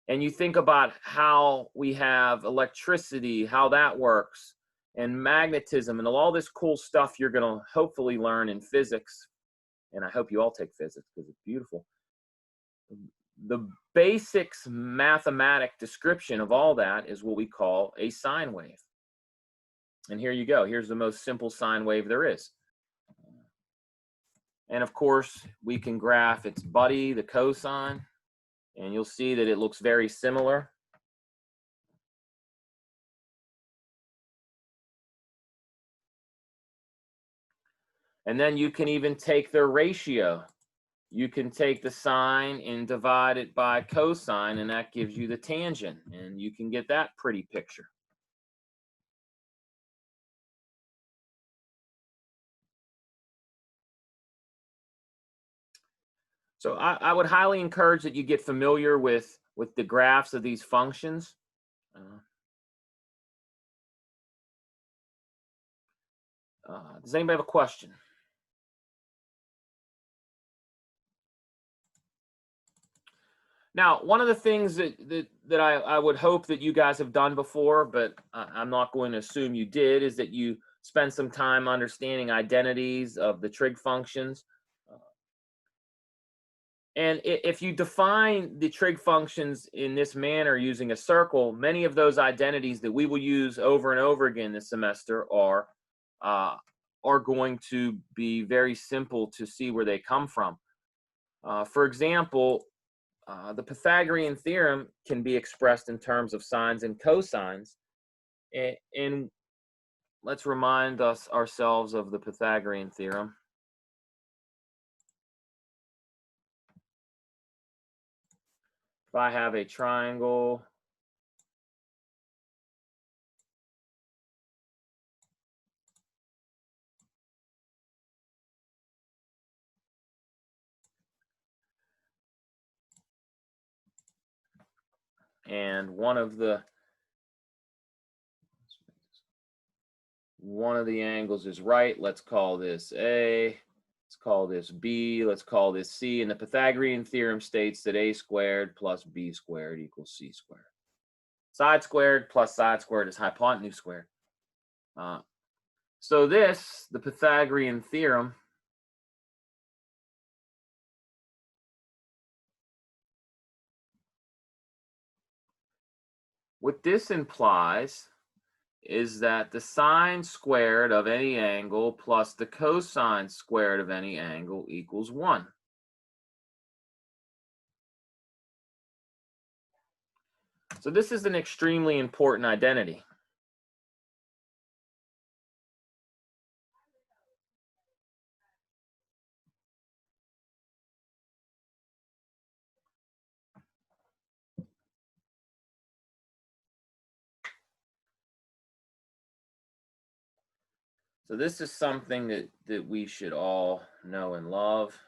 and you think about how we have electricity, how that works, and magnetism, and all this cool stuff you're going to hopefully learn in physics, and I hope you all take physics because it's beautiful. The basics mathematic description of all that is what we call a sine wave. And here you go. Here's the most simple sine wave there is. And of course, we can graph its buddy, the cosine, and you'll see that it looks very similar. And then you can even take their ratio. You can take the sine and divide it by cosine, and that gives you the tangent, and you can get that pretty picture. So I would highly encourage that you get familiar with the graphs of these functions. Does anybody have a question? Now, one of the things that I would hope that you guys have done before, but I'm not going to assume you did, is that you spend some time understanding identities of the trig functions. And if you define the trig functions in this manner using a circle, many of those identities that we will use over and over again this semester are going to be very simple to see where they come from. For example, the Pythagorean theorem can be expressed in terms of sines and cosines. And let's remind ourselves of the Pythagorean theorem. If I have a triangle and one of the angles is right, let's call this A, let's call this B, let's call this C, and the Pythagorean theorem states that A squared plus B squared equals C squared. Side squared plus side squared is hypotenuse squared. So this, the Pythagorean theorem, what this implies is that the sine squared of any angle plus the cosine squared of any angle equals 1. So this is an extremely important identity. So this is something that we should all know and love.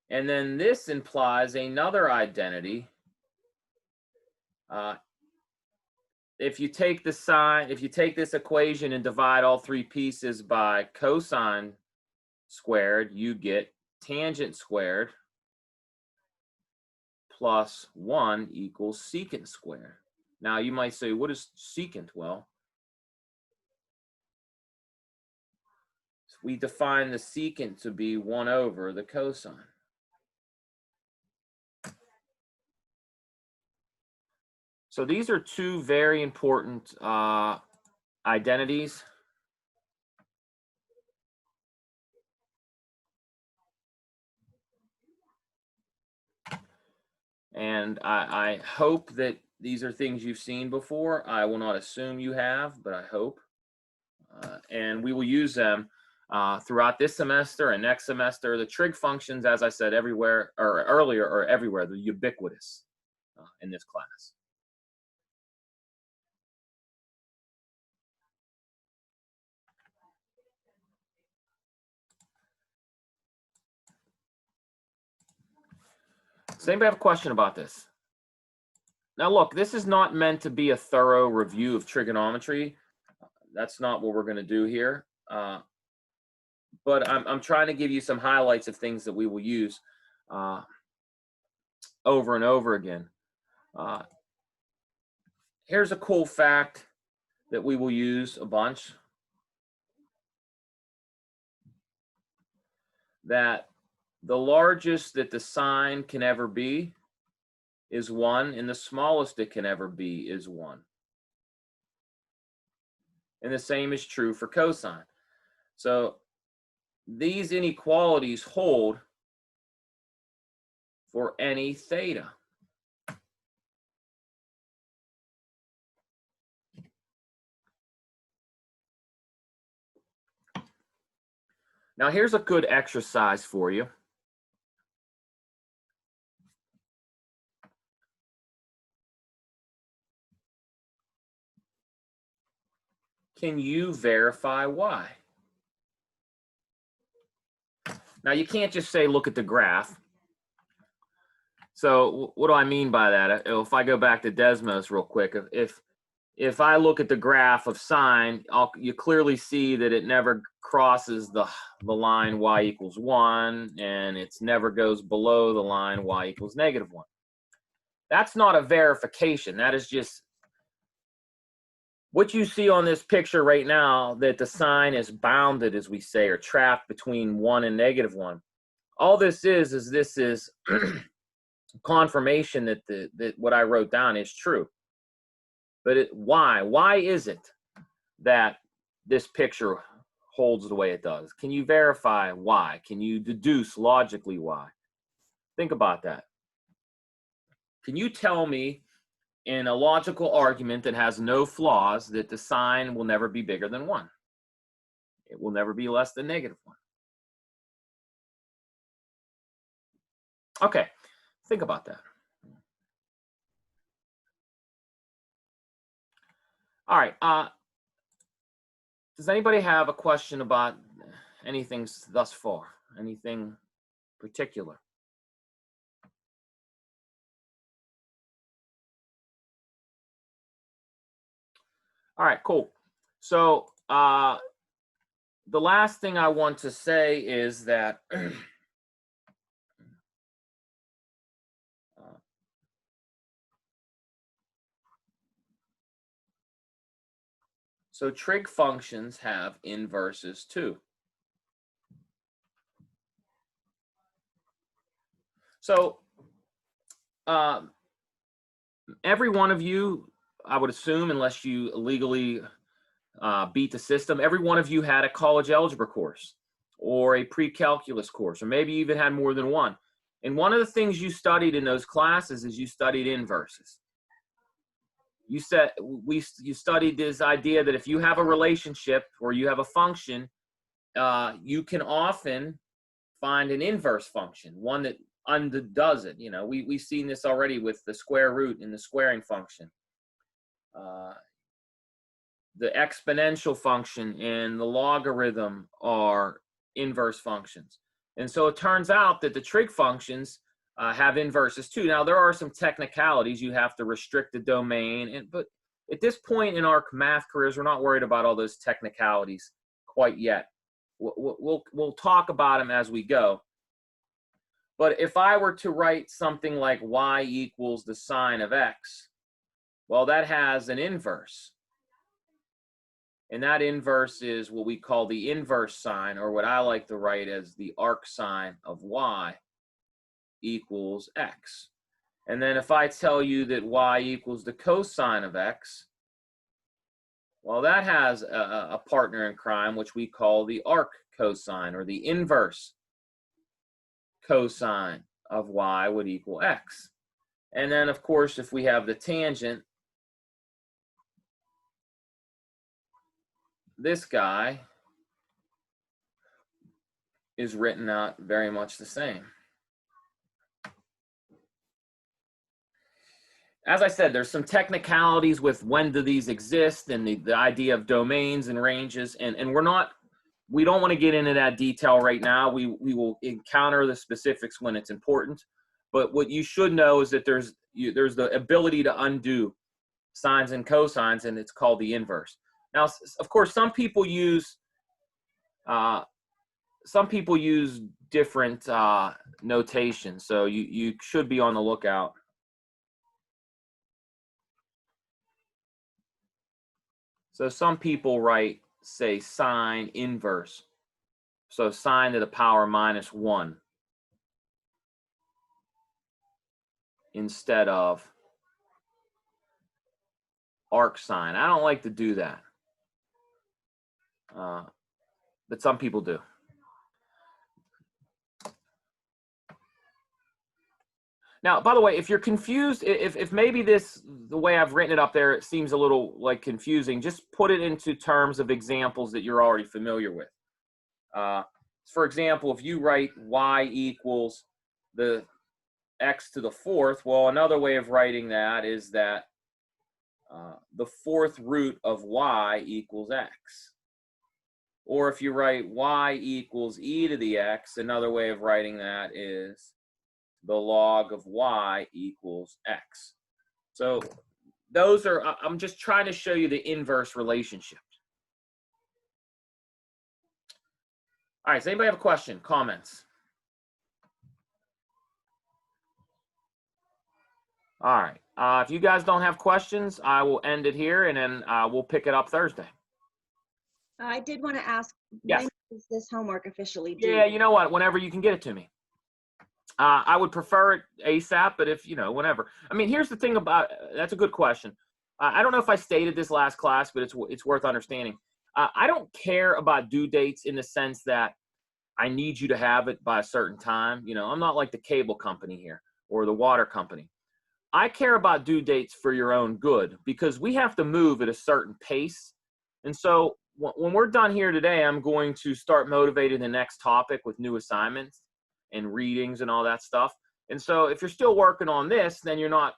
And then this implies another identity. If you take the sine, if you take this equation and divide all three pieces by cosine squared, you get tangent squared plus 1 equals secant squared. Now you might say, what is secant? Well, we define the secant to be 1 over the cosine. So these are two very important identities. And I hope that these are things you've seen before. I will not assume you have, but I hope. And we will use them throughout this semester and next semester. The trig functions, as I said everywhere, or earlier, are everywhere. They're ubiquitous in this class. Does anybody have a question about this? Now look, this is not meant to be a thorough review of trigonometry. That's not what we're going to do here. But I'm trying to give you some highlights of things that we will use over and over again. Here's a cool fact that we will use a bunch. That the largest that the sine can ever be is 1, and the smallest it can ever be is 1. And the same is true for cosine. So these inequalities hold for any theta. Now here's a good exercise for you. Can you verify y? Now you can't just say look at the graph. So what do I mean by that? If I go back to Desmos real quick, if I look at the graph of sine, you clearly see that it never crosses the line y equals 1, and it never goes below the line y equals -1. That's not a verification. That is just what you see on this picture right now, that the sine is bounded, as we say, or trapped between 1 and -1. All this is this is confirmation that that what I wrote down is true. But why? Why is it that this picture holds the way it does? Can you verify why? Can you deduce logically why? Think about that. Can you tell me in a logical argument that has no flaws that the sine will never be bigger than 1? It will never be less than -1. Okay, think about that. All right. Does anybody have a question about anything thus far? Anything particular? All right, cool. So the last thing I want to say is that so trig functions have inverses too. So every one of you, I would assume, unless you illegally beat the system, every one of you had a college algebra course or a pre-calculus course, or maybe you even had more than one. And one of the things you studied in those classes is you studied inverses. You studied this idea that if you have a relationship or you have a function, you can often find an inverse function, one that undoes it. You know, we've seen this already with the square root and the squaring function. The exponential function and the logarithm are inverse functions. And so it turns out that the trig functions have inverses too. Now, there are some technicalities. You have to restrict the domain. But at this point in our math careers, we're not worried about all those technicalities quite yet. We'll talk about them as we go. But if I were to write something like y equals the sine of x, well, that has an inverse. And that inverse is what we call the inverse sine, or what I like to write as the arc sine of y equals x. And then if I tell you that y equals the cosine of x, well, that has a partner in crime, which we call the arc cosine, or the inverse cosine of y would equal x. And then, of course, if we have the tangent, this guy is written out very much the same. As I said, there's some technicalities with when do these exist and the idea of domains and ranges, and we don't want to get into that detail right now. We will encounter the specifics when it's important. But what you should know is that there's, there's the ability to undo sines and cosines, and it's called the inverse. Now, of course, some people use different notation, so you should be on the lookout. So some people write, say, sine inverse. So sine to the power -1 instead of arc sine. I don't like to do that, but some people do. Now, by the way, if you're confused, if maybe the way I've written it up there, it seems a little like confusing, just put it into terms of examples that you're already familiar with. For example, if you write y equals the x to the fourth, well, another way of writing that is that the fourth root of y equals x. Or if you write y equals e to the x, another way of writing that is the log of y equals x. So those are, I'm just trying to show you the inverse relationship. All right, does anybody have a question, comments? All right, if you guys don't have questions, I will end it here, and then we'll pick it up Thursday. I did want to ask, yes. When is this homework officially due? Yeah, you know what, whenever you can get it to me. I would prefer it ASAP, but if, whenever. I mean, here's the thing about, that's a good question. I don't know if I stated this last class, but it's worth understanding. I don't care about due dates in the sense that I need you to have it by a certain time. I'm not like the cable company here or the water company. I care about due dates for your own good because we have to move at a certain pace. And so when we're done here today, I'm going to start motivating the next topic with new assignments and readings and all that stuff. And so if you're still working on this, then you're not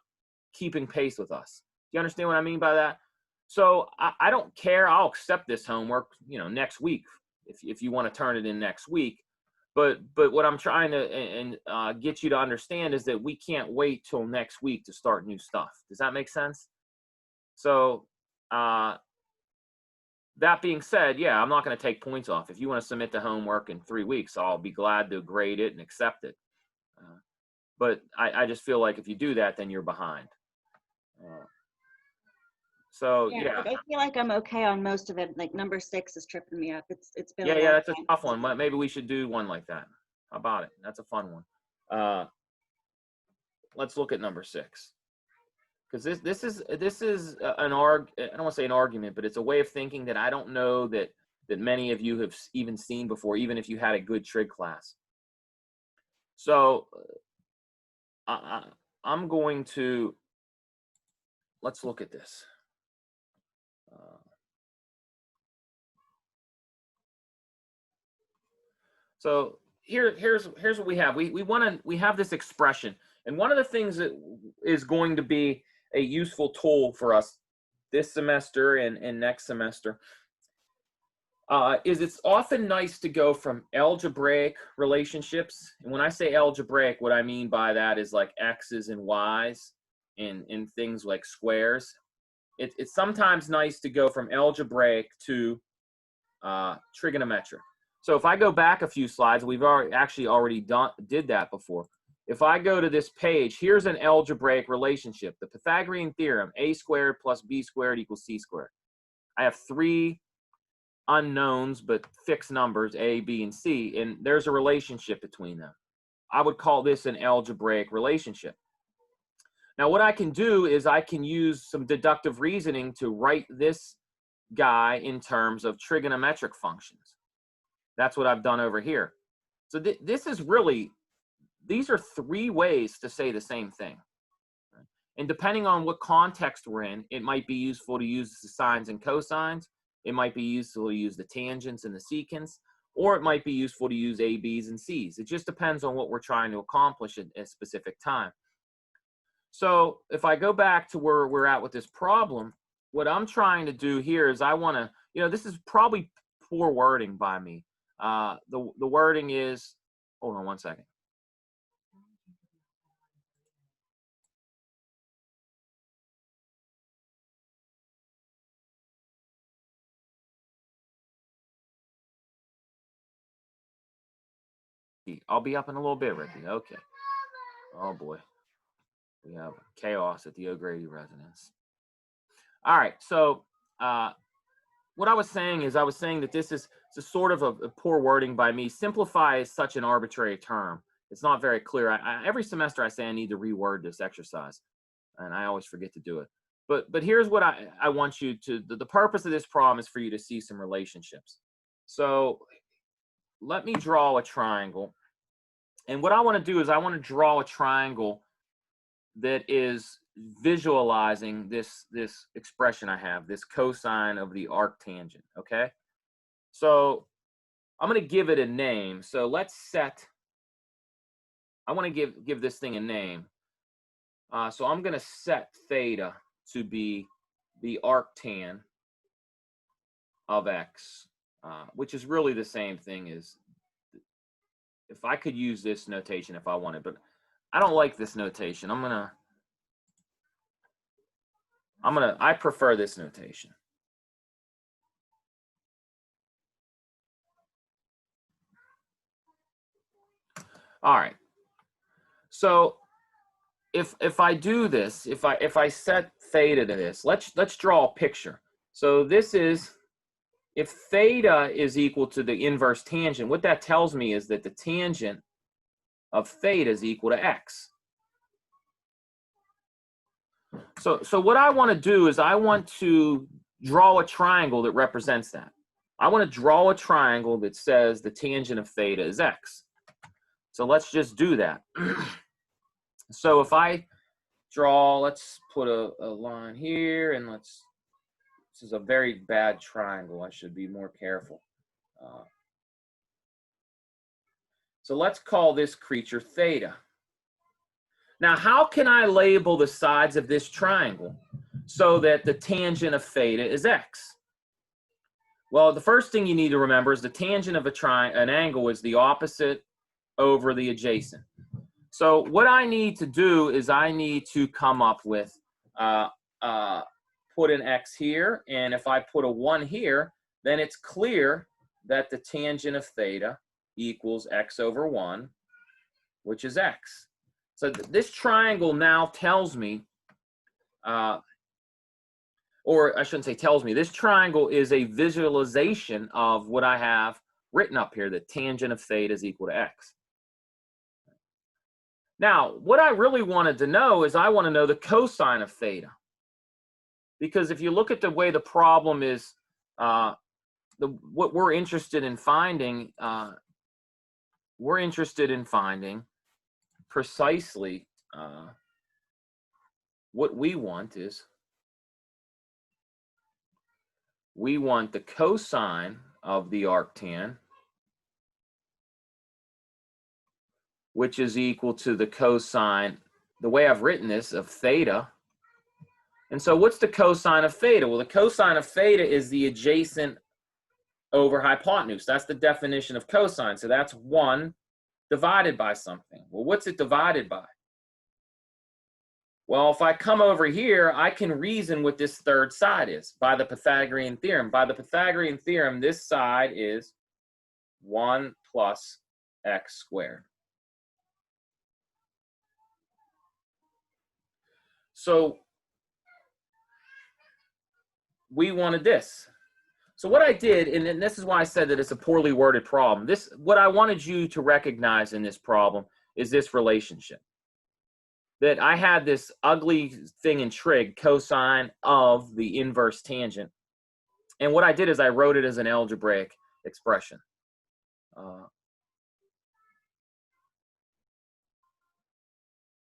keeping pace with us. Do you understand what I mean by that? So I don't care. I'll accept this homework, next week if you want to turn it in next week. But what I'm trying to get you to understand is that we can't wait till next week to start new stuff. Does that make sense? So that being said, yeah, I'm not going to take points off. If you want to submit the homework in 3 weeks, I'll be glad to grade it and accept it. But I just feel like if you do that, then you're behind. So yeah. I feel like I'm okay on most of it. Like number 6 is tripping me up. It's been yeah, that's a tough one. Maybe we should do one like that. How about it? That's a fun one. Let's look at number 6. Because this is an I don't want to say an argument, but it's a way of thinking that I don't know that many of you have even seen before, even if you had a good trig class. So I'm going to, let's look at this. So here's what we have. We have this expression, and one of the things that is going to be a useful tool for us this semester and next semester is it's often nice to go from algebraic relationships. And when I say algebraic, what I mean by that is like x's and y's and things like squares. It's sometimes nice to go from algebraic to trigonometric. So if I go back a few slides, we've already did that before. If I go to this page, here's an algebraic relationship. The Pythagorean theorem, a squared plus b squared equals c squared. I have 3 unknowns, but fixed numbers, a, b, and c, and there's a relationship between them. I would call this an algebraic relationship. Now what I can do is I can use some deductive reasoning to write this guy in terms of trigonometric functions. That's what I've done over here. So this is really, these are 3 ways to say the same thing. And depending on what context we're in, it might be useful to use the sines and cosines. It might be useful to use the tangents and the secants, or it might be useful to use A, B's, and C's. It just depends on what we're trying to accomplish at a specific time. So if I go back to where we're at with this problem, what I'm trying to do here is I want to, this is probably poor wording by me. The wording is, hold on one second. I'll be up in a little bit, Ricky. Okay. Oh boy. We have chaos at the O'Grady residence. All right. So what I was saying is that this is a sort of a poor wording by me. Simplify is such an arbitrary term. It's not very clear. Every semester I say I need to reword this exercise, and I always forget to do it. But here's what I want you to, the purpose of this problem is for you to see some relationships. So let me draw a triangle. And what I want to do is I want to draw a triangle that is visualizing this expression I have, this cosine of the arctangent, okay? So I'm going to give it a name. So let's set, I want to give this thing a name. So I'm going to set theta to be the arctan of x, which is really the same thing as, if I could use this notation if I wanted, but I don't like this notation. I prefer this notation. All right. So if I do this, if I set theta to this, let's draw a picture. So this is, if theta is equal to the inverse tangent, what that tells me is that the tangent of theta is equal to x. So what I want to do is I want to draw a triangle that represents that. I want to draw a triangle that says the tangent of theta is x. So let's just do that. So if I draw, let's put a line here, and this is a very bad triangle. I should be more careful. So let's call this creature theta. Now, how can I label the sides of this triangle so that the tangent of theta is x? Well, the first thing you need to remember is the tangent of an angle is the opposite over the adjacent. So what I need to do is I need to come up with, put an x here, and if I put a 1 here, then it's clear that the tangent of theta equals x over 1, which is x. So this triangle now tells me, or I shouldn't say tells me, this triangle is a visualization of what I have written up here, that tangent of theta is equal to x. Now, what I really wanted to know is I want to know the cosine of theta. Because if you look at the way the problem is, what we're interested in finding, precisely what we want is, we want the cosine of the arctan, which is equal to the cosine, the way I've written this, of theta. And so what's the cosine of theta? Well, the cosine of theta is the adjacent over hypotenuse. That's the definition of cosine. So that's 1 divided by something. Well, what's it divided by? Well, if I come over here, I can reason what this third side is by the Pythagorean theorem. By the Pythagorean theorem, this side is 1 plus x squared. So we wanted this. So what I did, and this is why I said that it's a poorly worded problem. What I wanted you to recognize in this problem is this relationship. That I had this ugly thing in trig, cosine of the inverse tangent. And what I did is I wrote it as an algebraic expression.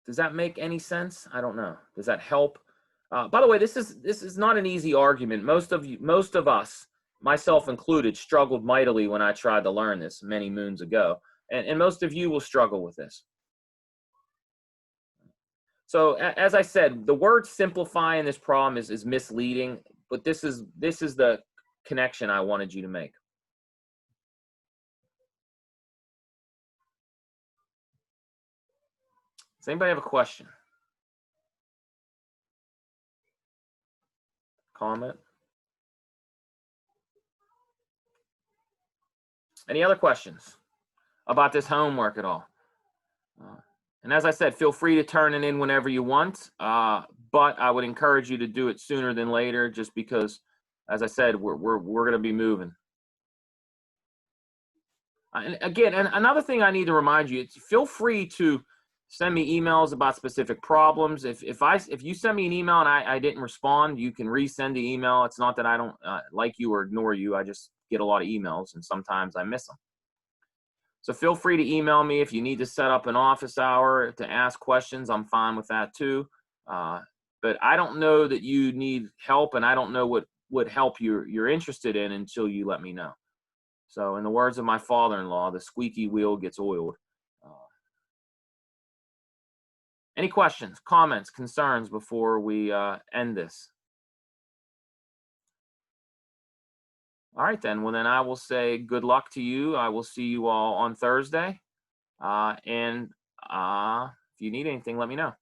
Does that make any sense? I don't know. Does that help? By the way, this is not an easy argument. Most of us, myself included, struggled mightily when I tried to learn this many moons ago. And most of you will struggle with this. So as I said, the word simplify in this problem is misleading, but this is the connection I wanted you to make. Does anybody have a question? Comment? Any other questions? about this homework at all. And as I said, feel free to turn it in whenever you want, but I would encourage you to do it sooner than later, just because, as I said, we're going to be moving. And again, and another thing I need to remind you, feel free to send me emails about specific problems. If you send me an email and I didn't respond, you can resend the email. It's not that I don't like you or ignore you. I just get a lot of emails, and sometimes I miss them. So feel free to email me if you need to set up an office hour to ask questions. I'm fine with that too. But I don't know that you need help, and I don't know what help you're interested in until you let me know. So in the words of my father-in-law, the squeaky wheel gets oiled. Any questions, comments, concerns before we end this? All right, then. Well, then I will say good luck to you. I will see you all on Thursday. And if you need anything, let me know.